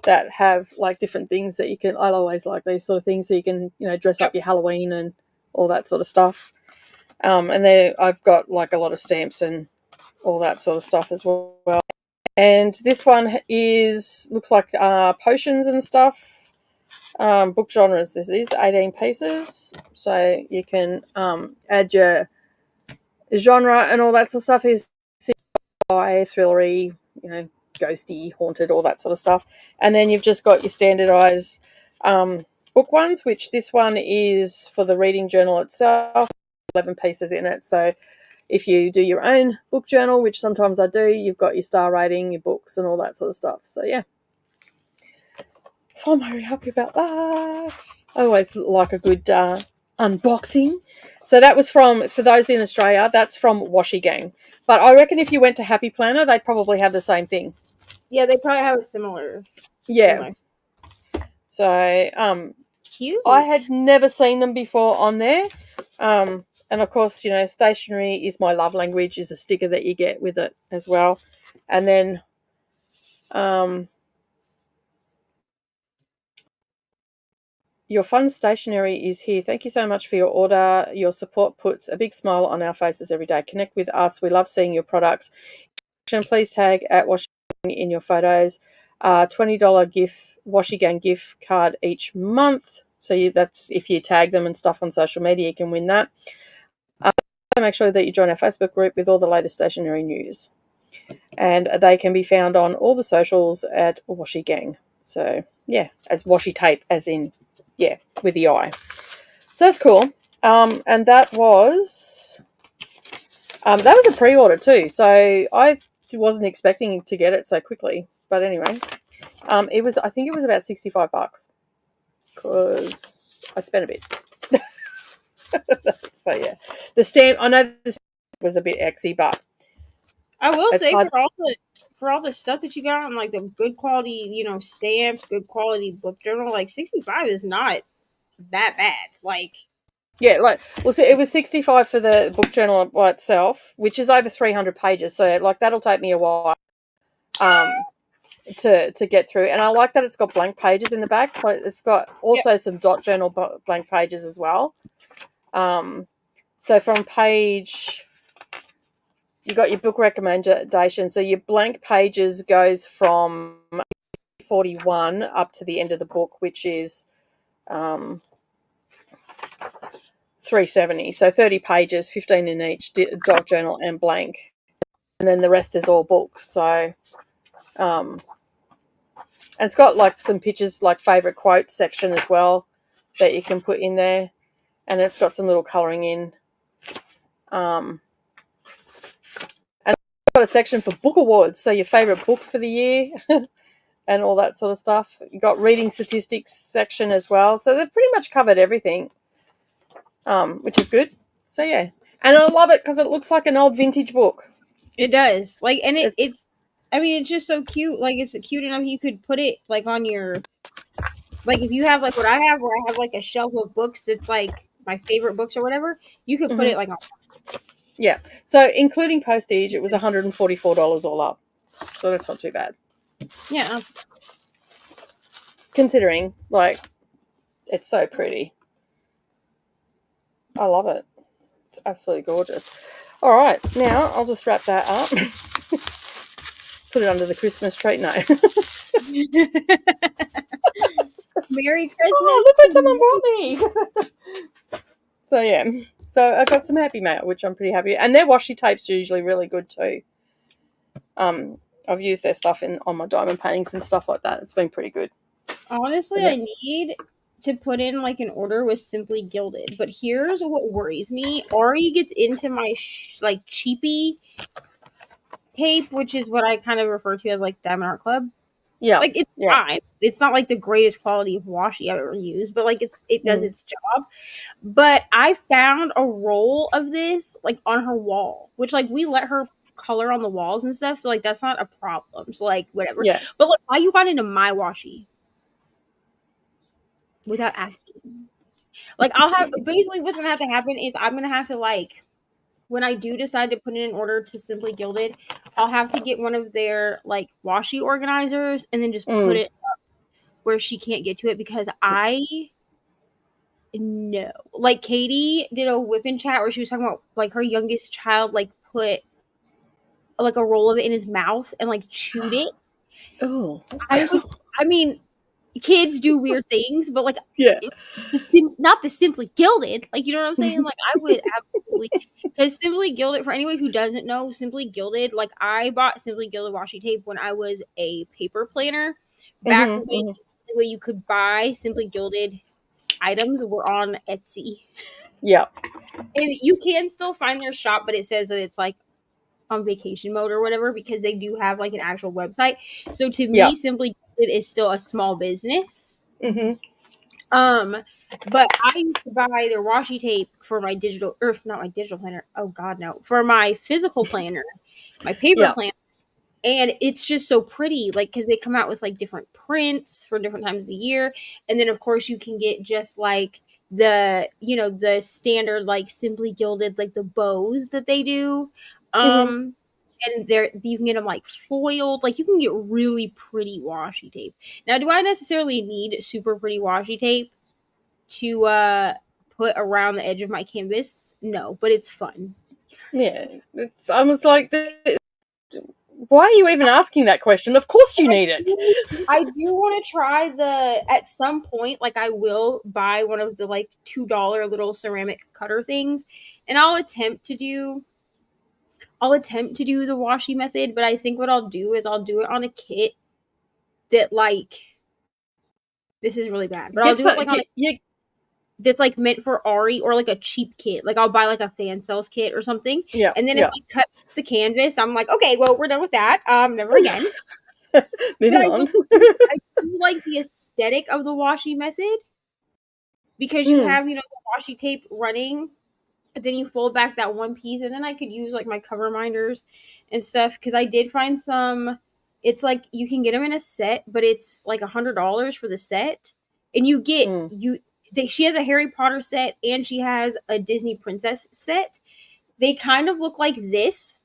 that have, like, different things that you can... I always like these sort of things, so you can, you know, dress up your Halloween and all that sort of stuff. And there I've got, like, a lot of stamps and all that sort of stuff as well. And this one looks like potions and stuff. Book genres. This is 18 pieces, so you can add your genre and all that sort of stuff. Is thrillery, you know, ghosty, haunted, all that sort of stuff. And then you've just got your standardized book ones, which this one is for the reading journal itself. 11 pieces in it, so if you do your own book journal, which sometimes I do, you've got your star rating, your books, and all that sort of stuff. So, yeah. I'm very happy about that. I always like a good unboxing. So that was for those in Australia, that's from Washi Gang. But I reckon if you went to Happy Planner, they'd probably have the same thing. Yeah, they probably have a similar. Yeah. So, cute. I had never seen them before on there. And, of course, you know, stationery is my love language, is a sticker that you get with it as well. And then your fun stationery is here. Thank you so much for your order. Your support puts a big smile on our faces every day. Connect with us. We love seeing your products. Please tag at Washi Gang in your photos. $20 Washi Gang gift card each month. So that's if you tag them and stuff on social media, you can win that. Make sure that you join our Facebook group with all the latest stationery news. And they can be found on all the socials at Washi Gang. So, yeah, as washi tape, as in, yeah, with the eye. So that's cool. And that was a pre-order too. So I wasn't expecting to get it so quickly. But anyway, I think it was about $65 because I spent a bit. So yeah, the stamp. I know the stamp was a bit exy, but I will say for all the stuff that you got on, like the good quality, you know, stamps, good quality book journal, like 65 is not that bad. Like, yeah, like well, see, it was 65 for the book journal by itself, which is over 300 pages. So like that'll take me a while to get through. And I like that it's got blank pages in the back. Like it's got also some dot journal blank pages as well. So from page, you got your book recommendation. So your blank pages goes from 41 up to the end of the book, which is $370. So 30 pages, 15 in each dot journal and blank, and then the rest is all books. So, and it's got like some pictures, like favorite quotes section as well that you can put in there, and it's got some little coloring in. And it's got a section for book awards, so your favorite book for the year. And all that sort of stuff. You got reading statistics section as well. So they've pretty much covered everything, which is good. So yeah, and I love it because it looks like an old vintage book. It does. Like, and it's I mean, it's just so cute. Like, it's cute enough you could put it like on your, like, if you have like what I have, where I have like a shelf of books. It's like my favorite books or whatever. You could put it like on. Yeah. So including postage, it was $144 all up. So that's not too bad. Yeah. Considering, like, it's so pretty. I love it. It's absolutely gorgeous. All right, now I'll just wrap that up. Put it under the Christmas tree. No. Merry Christmas. Oh, look what someone brought me. So yeah. So I got some Happy Mail, which I'm pretty happy. And their washi tapes are usually really good too. I've used their stuff on my diamond paintings and stuff like that. It's been pretty good. Honestly, I need to put in like an order with Simply Gilded, but here's what worries me. Ari gets into my like cheapy tape, which is what I kind of refer to as like Diamond Art Club. Yeah, like it's fine. It's not like the greatest quality of washi I've ever used, but like it does its job. But I found a roll of this like on her wall, which like we let her color on the walls and stuff, so like that's not a problem. So like whatever. Yeah. But like, why you got into my washi without asking? Like, I'll have basically what's gonna have to happen is I'm gonna have to, like, when I do decide to put in an order to Simply Gilded, I'll have to get one of their like washi organizers and then just put it up where she can't get to it, because I know, like, Katy did a whip and chat where she was talking about like her youngest child like put like a roll of it in his mouth and like chewed it. Oh, I mean, kids do weird things, but like, not the Simply Gilded, like, you know what I'm saying? Like, I would absolutely, because Simply Gilded, for anyone who doesn't know, Simply Gilded, like, I bought Simply Gilded washi tape when I was a paper planner. Back when the way you could buy Simply Gilded items were on Etsy. Yeah, and you can still find their shop, but it says that it's like on vacation mode or whatever, because they do have like an actual website. So to me, Simply Gilded is still a small business. But I used to buy their washi tape for my digital, or not my digital planner. Oh God, no, for my physical planner, my paper planner. And it's just so pretty, like, because they come out with like different prints for different times of the year. And then of course you can get just like the, you know, the standard like Simply Gilded, like the bows that they do. And you can get them like foiled, like you can get really pretty washi tape. Now, do I necessarily need super pretty washi tape to put around the edge of my canvas? No, but it's fun. Yeah, it's almost like why are you even asking that question? Of course you need it. I do want to try at some point, like I will buy one of the like $2 little ceramic cutter things, and I'll attempt to do the washi method, but I think what I'll do is I'll do it on a kit that, like, this is really bad, but I'll do it like on a that's like meant for Ari, or like a cheap kit. Like I'll buy like a fan sales kit or something. Yeah. And then if I cut the canvas, I'm like, okay, well, we're done with that. Never again. Moving on. I do like the aesthetic of the washi method, because you have, you know, the washi tape running, but then you fold back that one piece, and then I could use like my cover minders and stuff, because I did find some. It's like you can get them in a set, but it's like $100 for the set, and you get she has a Harry Potter set and she has a Disney princess set. They kind of look like this,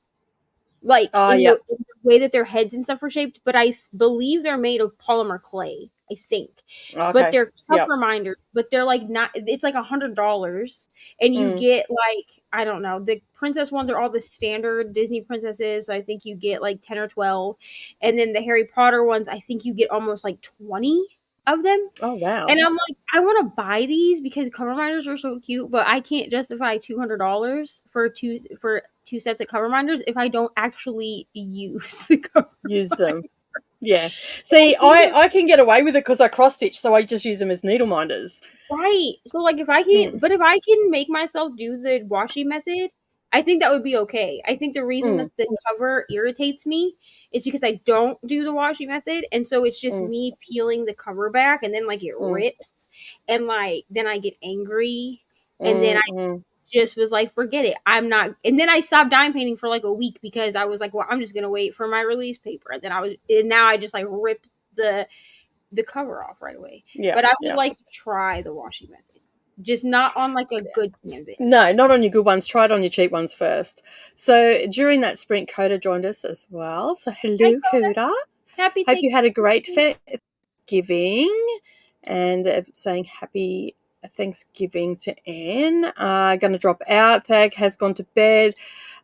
like in the way that their heads and stuff are shaped, but I believe they're made of polymer clay, I think. Okay. But they're cup reminders, but they're like not, it's like $100, and you get like, I don't know, the princess ones are all the standard Disney princesses, so I think you get like 10 or 12, and then the Harry Potter ones, I think you get almost like 20 of them. Oh wow. And I'm like, I want to buy these because cover minders are so cute, but I can't justify $200 for two sets of cover minders if I don't actually use the cover. Use them. Yeah. See, I can get away with it because I cross stitch, so I just use them as needle minders. Right. So like if I can, but if I can make myself do the washi method, I think that would be okay. I think the reason that the cover irritates me is because I don't do the washi method, and so it's just me peeling the cover back, and then like it rips, and like then I get angry, and then I just was like, forget it, I'm not. And then I stopped dime painting for like a week because I was like, well, I'm just gonna wait for my release paper, and then now I just like ripped the cover off right away. Yeah, but I would like to try the washi method. Just not on like a good canvas. No, not on your good ones. Try it on your cheap ones first. So during that sprint, Coda joined us as well. So hello, Coda. Hope you had a great Thanksgiving, and saying happy Thanksgiving to Anne. Going to drop out. Thag has gone to bed.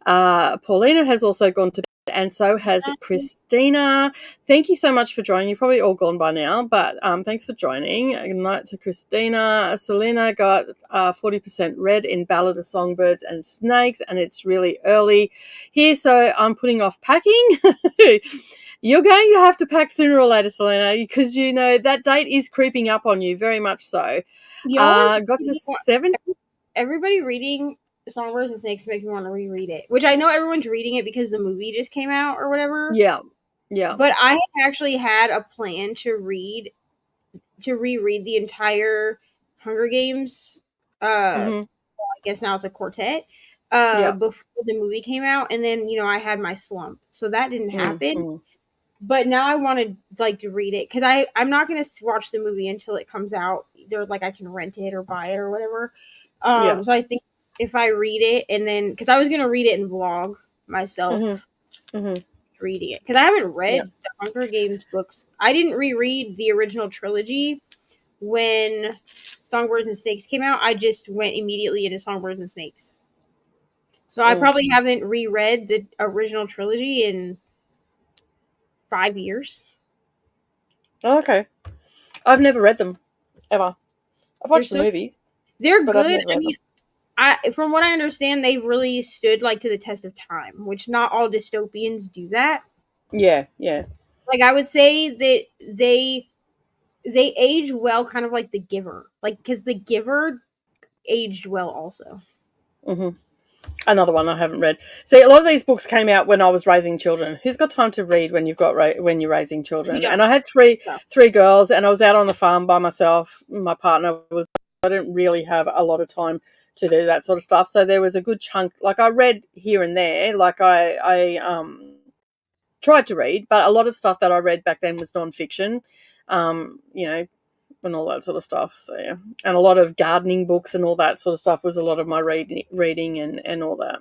Paulina has also gone to bed, and so has Christina. Thank you so much for joining. You're probably all gone by now, but thanks for joining. Good night to Christina. Selena got 40% red in Ballad of Songbirds and Snakes, and it's really early here, so I'm putting off packing. You're going to have to pack sooner or later, Selena, because you know that date is creeping up on you, very much so. Got to 7. Everybody reading Songbirds and Snakes make me want to reread it, which I know everyone's reading it because the movie just came out or whatever. Yeah. But I actually had a plan to reread the entire Hunger Games. I guess now it's a quartet. Before the movie came out, and then I had my slump, so that didn't happen. But now I want to like to read it because I'm not going to watch the movie until it comes out. Either like I can rent it or buy it or whatever. So I think if I read it and then because I was going to read it and vlog myself reading it because I haven't read the Hunger Games books. I didn't reread the original trilogy when Songbirds and Snakes came out. I just went immediately into Songbirds and Snakes. So I probably haven't reread the original trilogy in 5 years. Oh, okay. I've never read them ever. I've watched the movies. They're good. I mean, from what I understand, they've really stood like to the test of time, which not all dystopians do that. Yeah. Like I would say that they age well, kind of like The Giver, like because The Giver aged well also. Another one I haven't read. See, a lot of these books came out when I was raising children. Who's got time to read when when you're raising children? And I had three girls, and I was out on the farm by myself. My partner was. I didn't really have a lot of time to do that sort of stuff. So there was a good chunk. Like I read here and there. Like I tried to read, but a lot of stuff that I read back then was nonfiction. And all that sort of stuff. So yeah, and a lot of gardening books and all that sort of stuff was a lot of my reading and all that.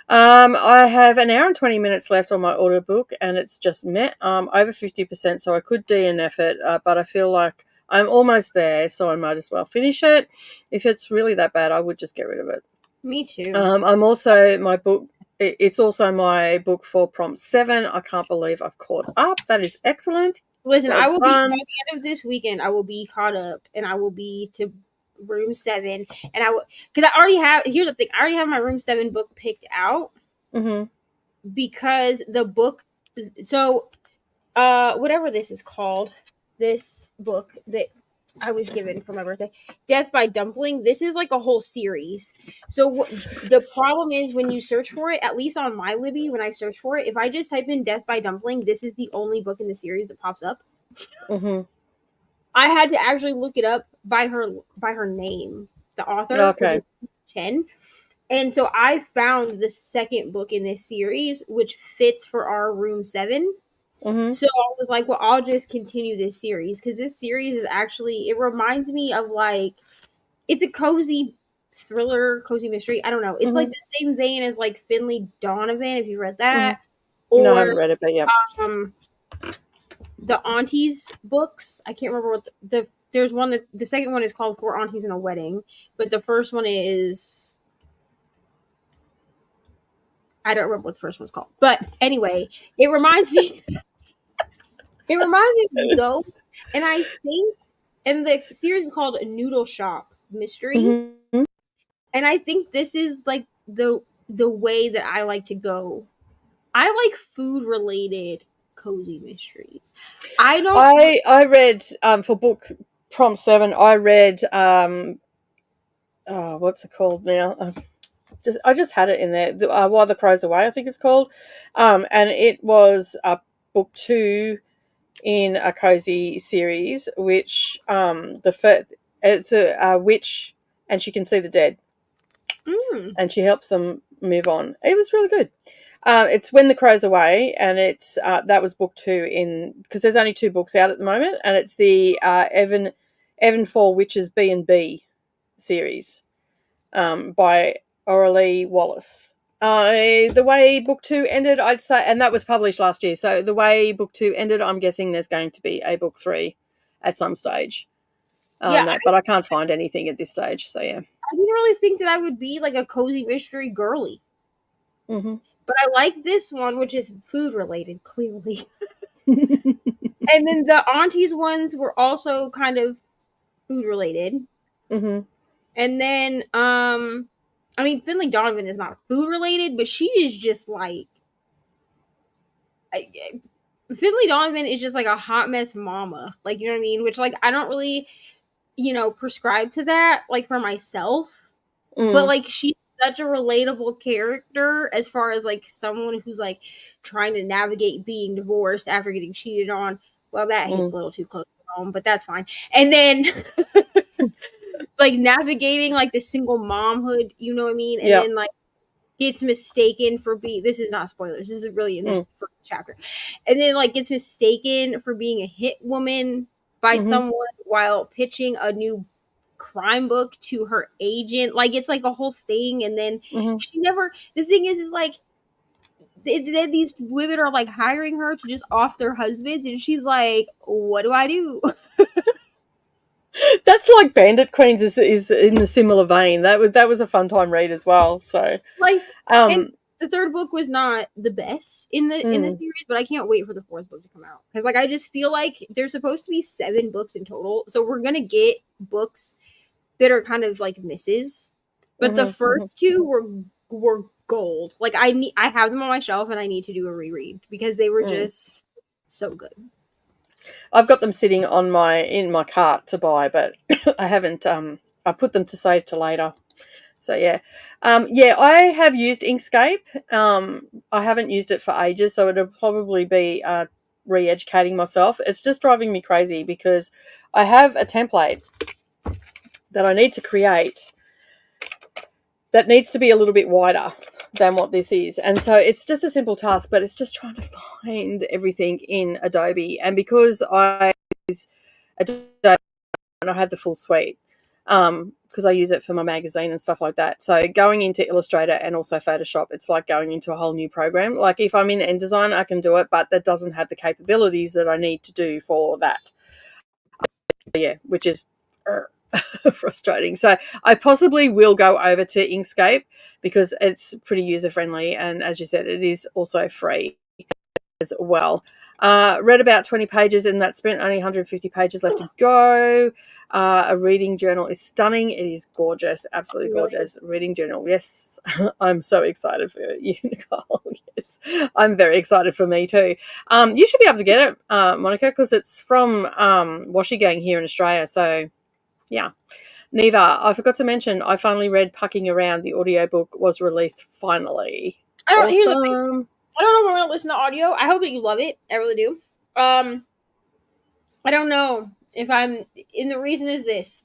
I have an hour and 20 minutes left on my audiobook, and it's just met over 50%, so I could DNF it, but I feel like I'm almost there, so I might as well finish it. If it's really that bad, I would just get rid of it. Me too. I'm also my book. It's also my book for Prompt 7. I can't believe I've caught up. That is excellent. Listen, I will be by the end of this weekend. I will be caught up, and I will be to room 7. And I will because I already have. Here's the thing: I already have my room 7 book picked out because the book. So, whatever this is called, this book that I was given for my birthday, Death by Dumpling. This is like a whole series. So the problem is when you search for it, at least on my Libby, when I search for it, if I just type in Death by Dumpling, this is the only book in the series that pops up. I had to actually look it up by her name, the author. Okay. Chen. And so I found the second book in this series, which fits for our room 7. So I was like, well, I'll just continue this series because this series is actually, it reminds me of like, it's a cozy thriller, cozy mystery. I don't know. It's like the same vein as like Finley Donovan, if you read that. Or, no, I haven't read it, but yeah. The Aunties books. I can't remember what there's one that the second one is called Four Aunties and a Wedding, but the first one is, I don't remember what the first one's called. But anyway, it reminds me. It reminds me of Go, And I think, and the series is called Noodle Shop Mystery. Mm-hmm. And I think this is like the way that I like to go. I like food related cozy mysteries. I read for book Prom 7, I read what's it called now? I just had it in there. While the Crows Away, I think it's called. And it was book 2 in a cozy series, which it's a witch and she can see the dead, and she helps them move on. It was really good. It's When the Crows Away, and it's that was book 2 in, because there's only 2 books out at the moment, and it's the Evanfall Witches B&B series by Aurelie Wallace. The way book 2 ended, I'd say, and that was published last year, so the way book 2 ended, I'm guessing there's going to be a book 3 at some stage. But I can't find anything at this stage, so yeah. I didn't really think that I would be like a cozy mystery girly. Mm-hmm. But I like this one, which is food related, clearly. And then the aunties ones were also kind of food related. Mm-hmm. And then, I mean, Finley Donovan is not food related, but she is just like, Finley Donovan is just like a hot mess mama. Like, you know what I mean? Which, like, I don't really, prescribe to that, like, for myself. But, like, she's such a relatable character as far as, like, someone who's, like, trying to navigate being divorced after getting cheated on. Well, that hits a little too close to home, but that's fine. And then, like, navigating, like, the single momhood, you know what I mean? And then, like, gets mistaken for this is not spoilers, this is really in this first chapter. And then, like, gets mistaken for being a hit woman by someone while pitching a new crime book to her agent. Like, it's like a whole thing. And then she never, the thing is like, then these women are like hiring her to just off their husbands, and she's like, what do I do? That's like Bandit Queens is in a similar vein. That was a fun time read as well. So, like, and the third book was not the best in the series, but I can't wait for the fourth book to come out, because, like, I just feel like there's supposed to be 7 books in total, so we're gonna get books that are kind of like misses, but the first 2 were gold. Like, I have them on my shelf, and I need to do a reread because they were just so good. I've got them sitting in my cart to buy, but I haven't. I put them to save to later. So yeah, I have used Inkscape. I haven't used it for ages, so it'll probably be re-educating myself. It's just driving me crazy because I have a template that I need to create that needs to be a little bit wider than what this is. And so it's just a simple task, but it's just trying to find everything in Adobe. And because I use Adobe and I have the full suite, because I use it for my magazine and stuff like that. So going into Illustrator and also Photoshop, it's like going into a whole new program. Like, if I'm in InDesign, I can do it, but that doesn't have the capabilities that I need to do for that. Yeah, which is frustrating. So I possibly will go over to Inkscape because it's pretty user friendly, and as you said, it is also free as well. Read about 20 pages in that sprint, only 150 pages left to go. A reading journal is stunning. It is gorgeous, absolutely gorgeous. Reading journal, yes. I'm so excited for you, Nicole. Yes, I'm very excited for me too. You should be able to get it, Monica, because it's from Washi Gang here in Australia. So yeah. Neva, I forgot to mention, I finally read Pucking Around. The audiobook was released finally. Here's the thing. I don't know if I'm going to listen to audio. I hope that you love it. I really do. I don't know if I'm... And the reason is this.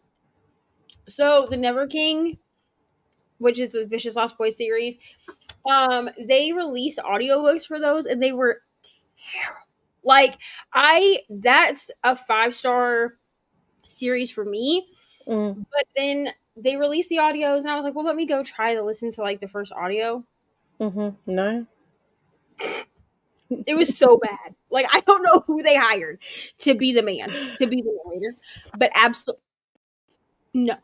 So, the Never King, which is the Vicious Lost Boys series, they released audiobooks for those, and they were terrible. Like, that's a 5-star series for me. But then they released the audios, and I was like, well, let me go try to listen to, like, the first audio. No. It was so bad. Like, I don't know who they hired to be the man, to be the narrator, but absolutely no.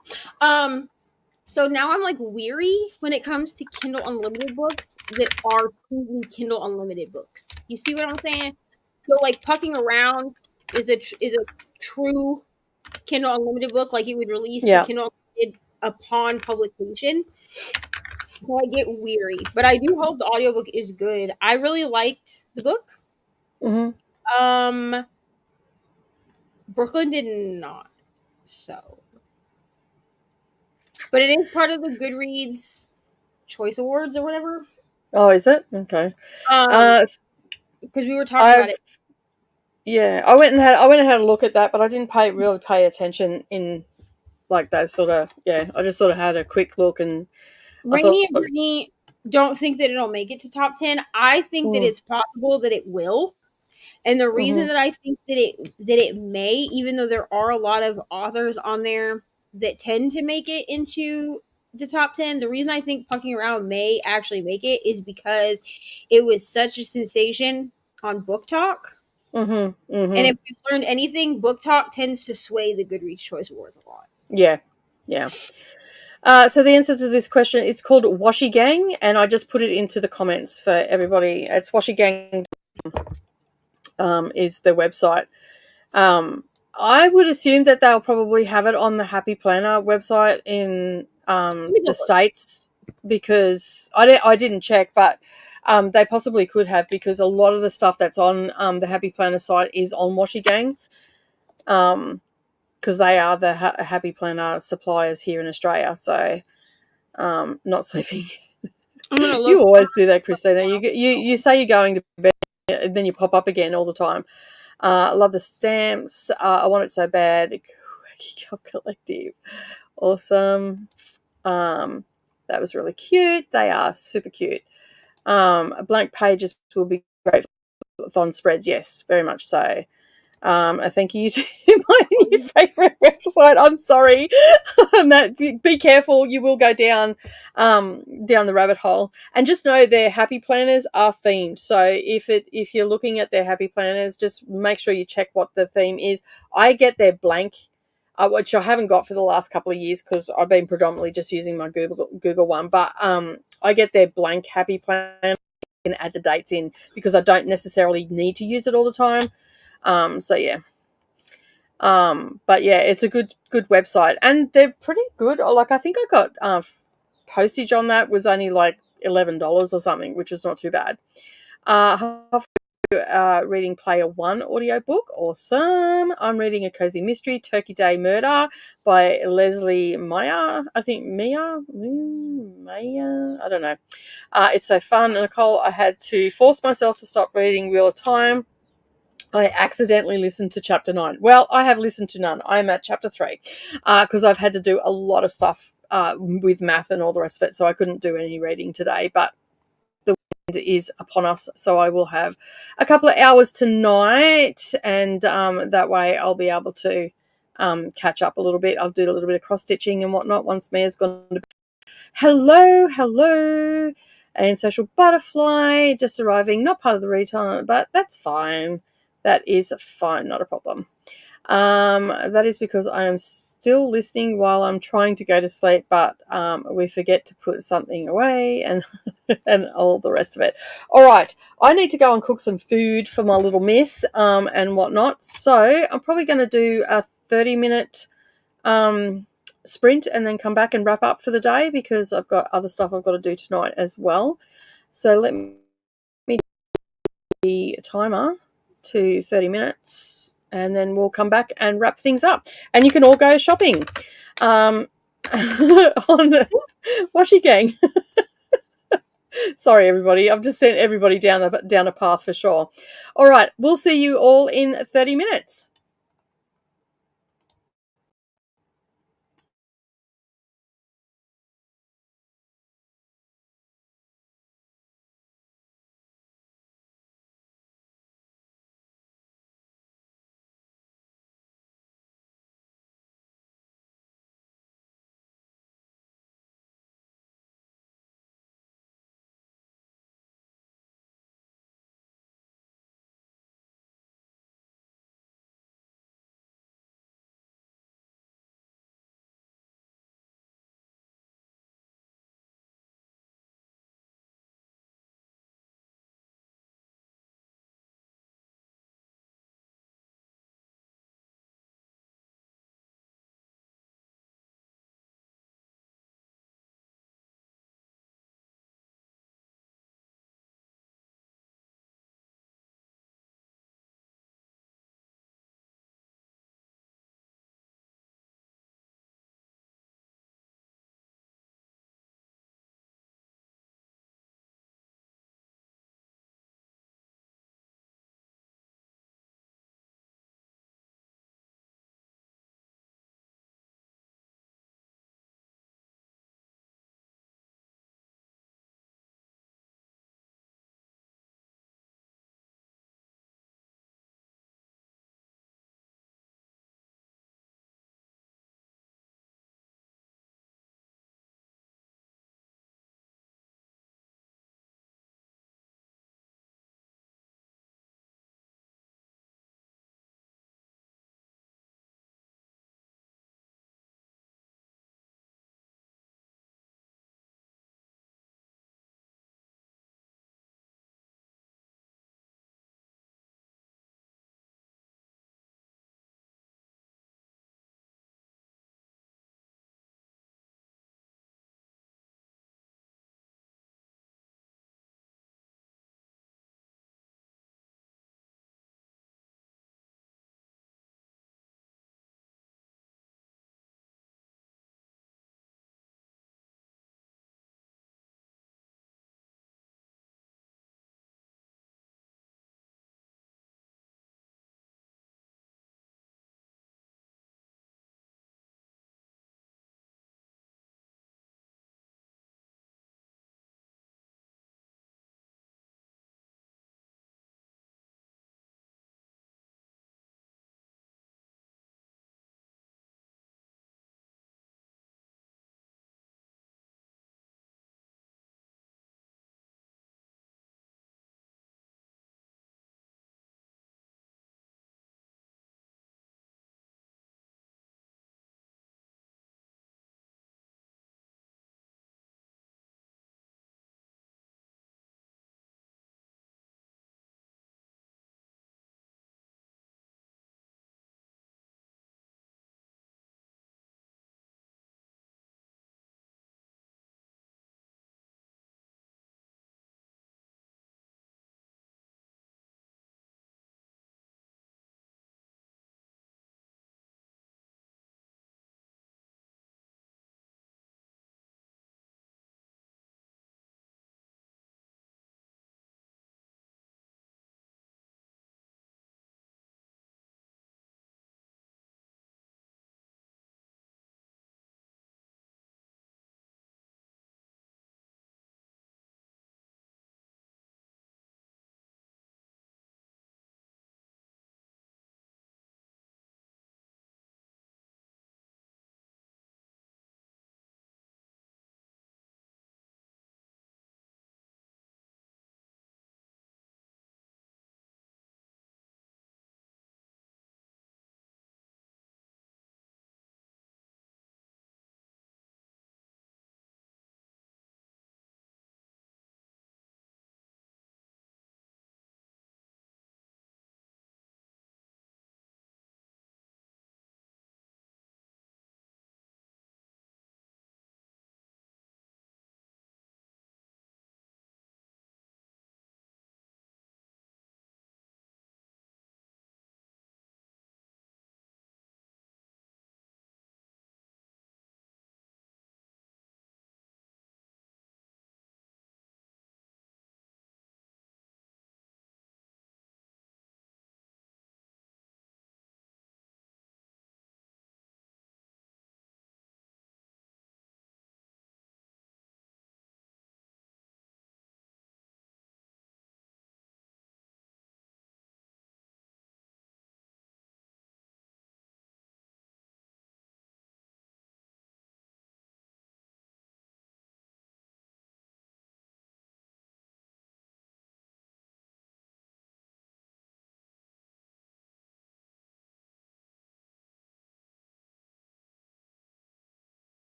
So now I'm like weary when it comes to Kindle Unlimited books that are truly Kindle Unlimited books. You see what I'm saying? So, like, Pucking Around is a true Kindle Unlimited book, like it would release Yeah. to Kindle Unlimited upon publication. So I get weary, but I do hope the audiobook is good. I really liked the book. Mm-hmm. Brooklyn did not. So, but it is part of the Goodreads Choice Awards or whatever. Oh, is it? Okay. Because we were talking about it. Yeah, I went and had a look at that, but I didn't really pay attention in like that sort of. Yeah, I just sort of had a quick look, and I thought, Rainey and Brittany don't think that it'll make it to top 10. I think that it's possible that it will. And the reason that I think that it may, even though there are a lot of authors on there that tend to make it into the top 10, the reason I think Pucking Around may actually make it is because it was such a sensation on Book Talk. And if we've learned anything, Book Talk tends to sway the Goodreads Choice Awards a lot. Yeah. So the answer to this question, it's called Washi Gang, and I just put it into the comments for everybody. It's washigang. Is their website. I would assume that they'll probably have it on the Happy Planner website in the States, because I didn't check, but they possibly could have, because a lot of the stuff that's on the Happy Planner site is on Washi Gang, because they are the Happy Planner suppliers here in Australia. So not sleeping. I'm gonna look. You always do that, Christina. You say you're going to bed, and then you pop up again all the time. I love the stamps. I want it so bad. Collective. Awesome. That was really cute. They are super cute. Blank pages will be great for thon spreads. Yes, very much so. Thank you to my new favorite website. I'm sorry. Be careful. You will go down the rabbit hole. And just know their happy planners are themed. So if you're looking at their happy planners, just make sure you check what the theme is. I get their blank, which I haven't got for the last couple of years because I've been predominantly just using my Google one. But I get their blank happy planner. I can add the dates in because I don't necessarily need to use it all the time. So yeah. But yeah, it's a good website, and they're pretty good. Like, I think I got postage on that was only like $11 or something, which is not too bad. Reading Player One audiobook. Awesome. I'm reading A Cozy Mystery, Turkey Day Murder by Leslie Meyer. I think Meyer. I don't know. It's so fun. Nicole, I had to force myself to stop reading Wheel of Time. I accidentally listened to chapter 9. Well, I have listened to none. I'm at chapter 3 because I've had to do a lot of stuff with math and all the rest of it, so I couldn't do any reading today. But the weekend is upon us, so I will have a couple of hours tonight, and that way I'll be able to catch up a little bit. I'll do a little bit of cross-stitching and whatnot once Mia's gone to bed. Hello. And Social Butterfly just arriving. Not part of the return, but that's fine. That is fine, not a problem. That is because I am still listening while I'm trying to go to sleep, but we forget to put something away and and all the rest of it. All right, I need to go and cook some food for my little miss and whatnot. So I'm probably going to do a 30-minute sprint and then come back and wrap up for the day because I've got other stuff I've got to do tonight as well. So let me the timer to 30 minutes and then we'll come back and wrap things up, and you can all go shopping on Washi Gang. Sorry everybody, I've just sent everybody down a path for sure. All right, we'll see you all in 30 minutes.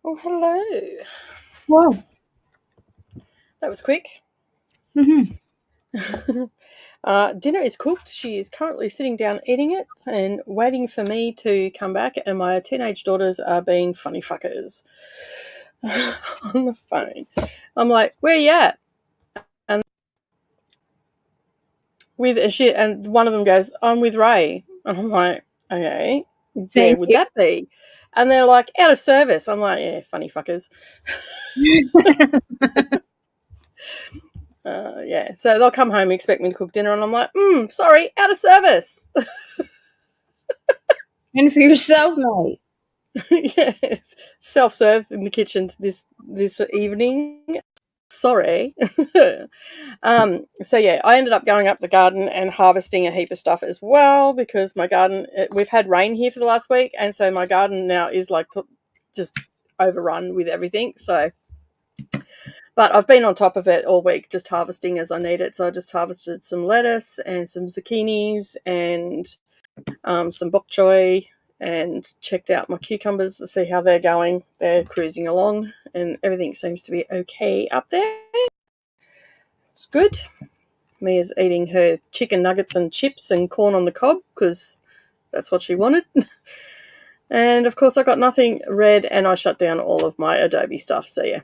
Oh, hello. Whoa. That was quick. Mm-hmm. Dinner is cooked. She is currently sitting down eating it and waiting for me to come back, and my teenage daughters are being funny fuckers on the phone. I'm like, where you at? And and one of them goes, I'm with Ray. And I'm like, okay, where would that be? And they're like, out of service. I'm like, yeah, funny fuckers. Yeah, so they'll come home and expect me to cook dinner, and I'm like, sorry, out of service. And for yourself, mate. Yes, self-serve in the kitchen this evening. Sorry. So yeah, I ended up going up the garden and harvesting a heap of stuff as well, because my garden, we've had rain here for the last week, and so my garden now is like just overrun with everything. So, but I've been on top of it all week, just harvesting as I need it. So I just harvested some lettuce and some zucchinis and some bok choy, and checked out my cucumbers to see how they're going. They're cruising along, and everything seems to be okay up there. It's good. Mia's eating her chicken nuggets and chips and corn on the cob because that's what she wanted. And of course I got nothing read, and I shut down all of my Adobe stuff. So yeah,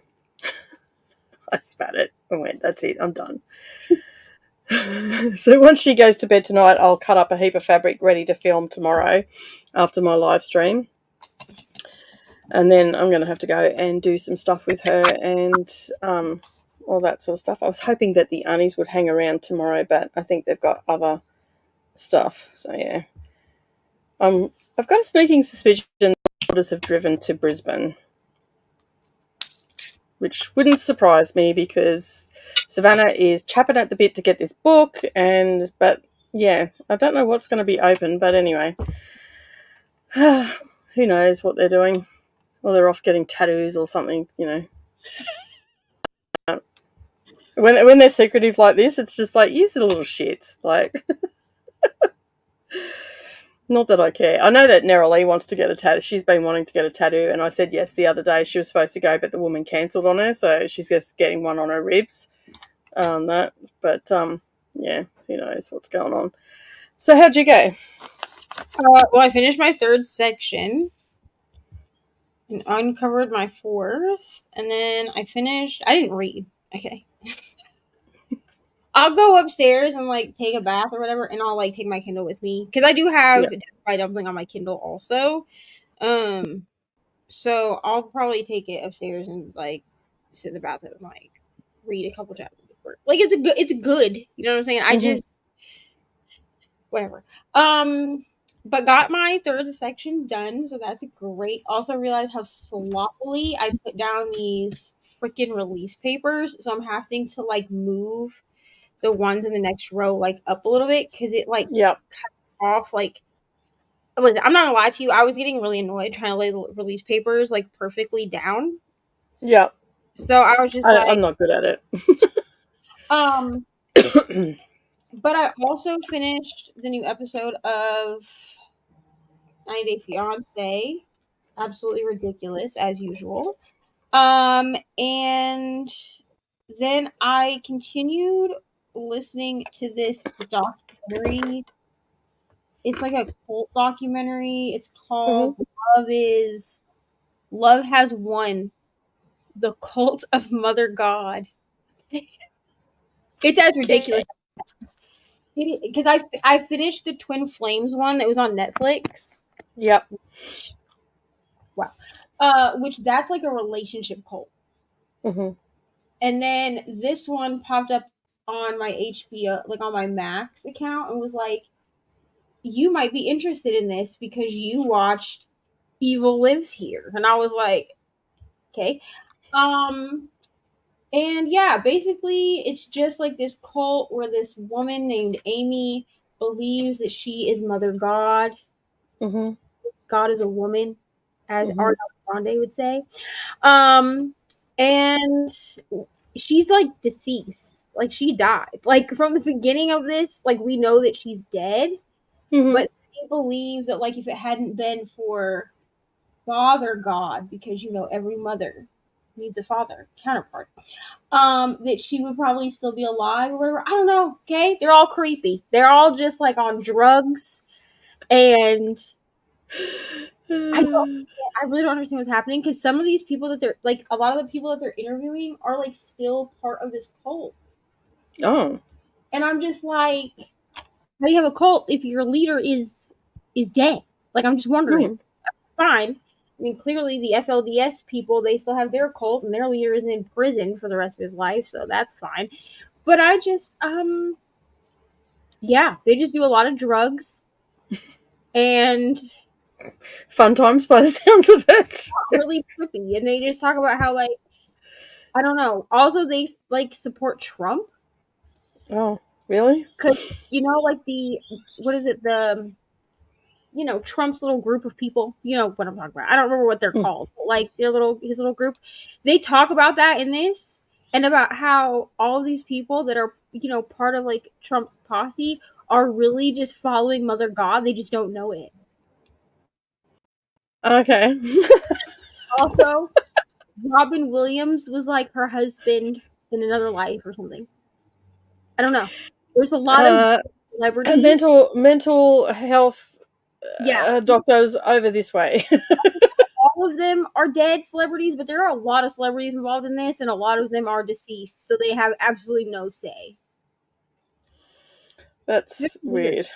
I spat it and went, that's it, I'm done. So once she goes to bed tonight, I'll cut up a heap of fabric ready to film tomorrow after my live stream. And then I'm going to have to go and do some stuff with her and all that sort of stuff. I was hoping that the Arnies would hang around tomorrow, but I think they've got other stuff. So yeah, I've got a sneaking suspicion the orders have driven to Brisbane, which wouldn't surprise me because Savannah is chapping at the bit to get this book, but yeah, I don't know what's going to be open, but anyway, who knows what they're doing. Or they're off getting tattoos or something, you know. When they're secretive like this, it's just like, you're the little shits. Like, not that I care. I know that Neroli wants to get a tattoo. She's been wanting to get a tattoo, and I said yes the other day. She was supposed to go, but the woman cancelled on her, so she's just getting one on her ribs. Yeah, who knows what's going on. So how'd you go? Well, I finished my third section and uncovered my fourth, and then I didn't read. Okay. I'll go upstairs and like take a bath or whatever, and I'll like take my Kindle with me because I do have my dumpling on my Kindle also. So I'll probably take it upstairs and like sit in the bathroom and like read a couple chapters. Like it's good. You know what I'm saying? I just whatever. But got my third section done, so that's great. Also realized how sloppily I put down these freaking release papers, so I'm having to like move the ones in the next row like up a little bit because it like cut off like. Listen, I'm not gonna lie to you. I was getting really annoyed trying to lay the release papers like perfectly down. Yeah. So I was just I'm not good at it. But I also finished the new episode of 90 Day Fiancé. Absolutely ridiculous as usual. And then I continued listening to this documentary. It's like a cult documentary. It's called Love Has Won. The Cult of Mother God. It's as ridiculous. Because I finished the Twin Flames one that was on Netflix. Yep. Wow. Which that's like a relationship cult. Mm-hmm. And then this one popped up on my HBO, like on my Max account, and was like, you might be interested in this because you watched Evil Lives Here. And I was like, okay. And yeah, basically it's just like this cult where this woman named Amy believes that she is Mother God. Mm-hmm. God is a woman, as Ariana Grande would say. And she's like deceased. Like she died. Like from the beginning of this, like we know that she's dead. But they believe that like if it hadn't been for father god, because every mother needs a father counterpart, that she would probably still be alive or whatever. I don't know. Okay, they're all creepy. They're all just like on drugs, and I really don't understand what's happening, because some of these people that they're like, a lot of the people that they're interviewing are like still part of this cult. Oh. And I'm just like, how do you have a cult if your leader is dead? Like, I'm just wondering. Fine. I mean, clearly the FLDS people, they still have their cult, and their leader is in prison for the rest of his life, so that's fine. But I just, yeah, they just do a lot of drugs, and fun times by the sounds of it. Really trippy. And they just talk about how, like, I don't know. Also, they like support Trump. Oh, really? Because like what is it? Trump's little group of people. You know what I'm talking about. I don't remember what they're called. But like his little group. They talk about that in this, and about how all of these people that are part of like Trump's posse are really just following Mother God. They just don't know it. Okay. Also, Robin Williams was like her husband in another life or something. I don't know. There's a lot of celebrities. Mental health doctors over this way. All of them are dead celebrities, but there are a lot of celebrities involved in this, and a lot of them are deceased, so they have absolutely no say. That's weird.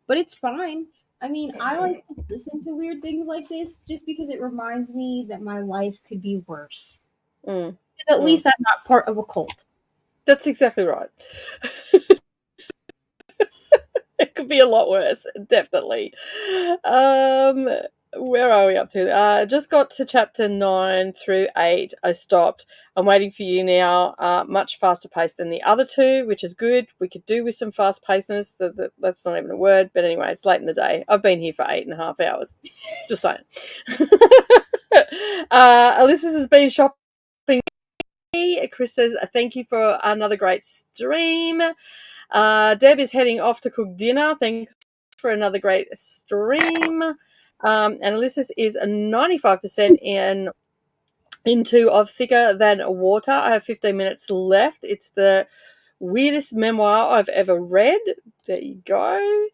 But it's fine. I mean, I like to listen to weird things like this just because it reminds me that my life could be worse. At least I'm not part of a cult. That's exactly right. It could be a lot worse, definitely. Where are we up to? Just got to chapter 9 through 8. I stopped. I'm waiting for you now. Much faster paced than the other two, which is good. We could do with some fast pacedness. That's not even a word, but anyway, it's late in the day. I've been here for 8.5 hours. Just saying. Alyssa's has been shopping. Chris says, thank you for another great stream. Deb is heading off to cook dinner. Thanks for another great stream. And Alyssa's is 95% into of Thicker Than Water. I have 15 minutes left. It's the weirdest memoir I've ever read. There you go.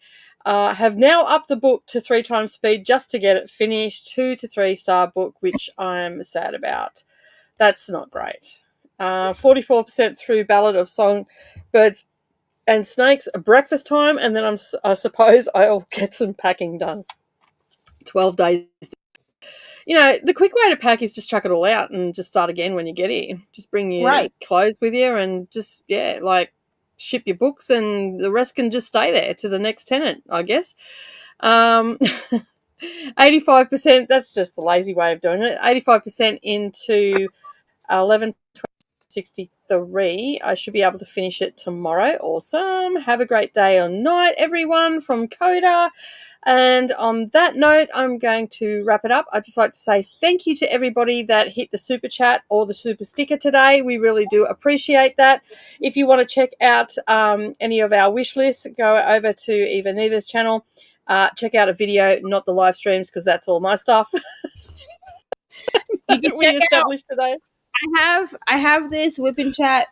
Have now upped the book to 3 times speed just to get it finished. 2 to 3 star book, which I'm sad about. That's not great. 44% through Ballad of Songbirds and Snakes, breakfast time, and then I suppose I'll get some packing done. 12 days. The quick way to pack is just chuck it all out and just start again when you get here. Just bring your clothes with you and just, ship your books, and the rest can just stay there to the next tenant, I guess. 85%, that's just the lazy way of doing it. 85% into 11:63. I should be able to finish it tomorrow. Awesome. Have a great day or night, everyone, from Coda. And on that note, I'm going to wrap it up. I'd just like to say thank you to everybody that hit the super chat or the super sticker today. We really do appreciate that. If you want to check out any of our wish lists, go over to Eva Neva's channel. Check out a video, not the live streams, because that's all my stuff. We established today. I have this Whippin' Chat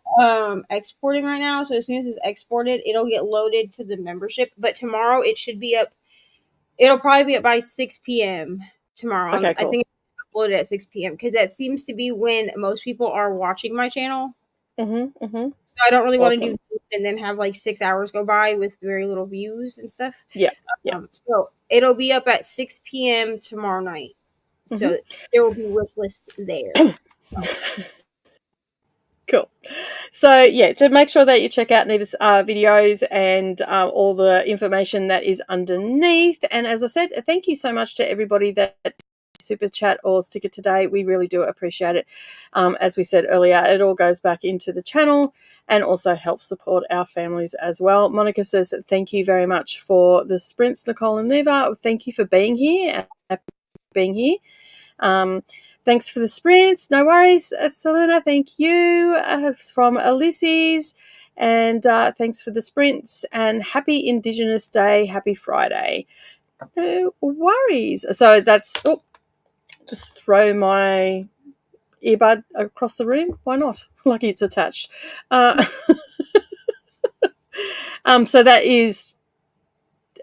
exporting right now, so as soon as it's exported, it'll get loaded to the membership. But tomorrow it should be up. It'll probably be up by 6 p.m. tomorrow. Okay, cool. I think it's uploaded at 6 p.m. because that seems to be when most people are watching my channel. So I don't really want to do and then have like 6 hours go by with very little views and stuff. Yeah. So it'll be up at 6 p.m. tomorrow night. So there will be wish lists there. Cool. So, to make sure that you check out Neva's videos and all the information that is underneath. And as I said, thank you so much to everybody that super chat or sticker today. We really do appreciate it. As we said earlier, it all goes back into the channel and also helps support our families as well. Monica says that thank you very much for the sprints, Nicole and Neva. Thank you for being here. Thanks for the sprints. No worries, Selena. Thank you. From Ulysses. And thanks for the sprints. And happy Indigenous Day. Happy Friday. No worries. So that's... just throw my earbud across the room. Why not? Lucky it's attached. So that is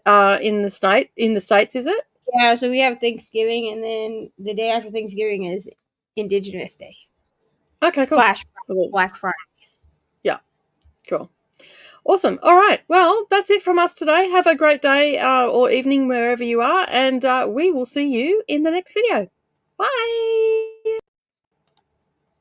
in the States, is it? Yeah, so we have Thanksgiving, and then the day after Thanksgiving is Indigenous Day. Okay, cool. / Black Friday. Yeah, cool. Awesome. All right. Well, that's it from us today. Have a great day or evening wherever you are, and we will see you in the next video. Bye.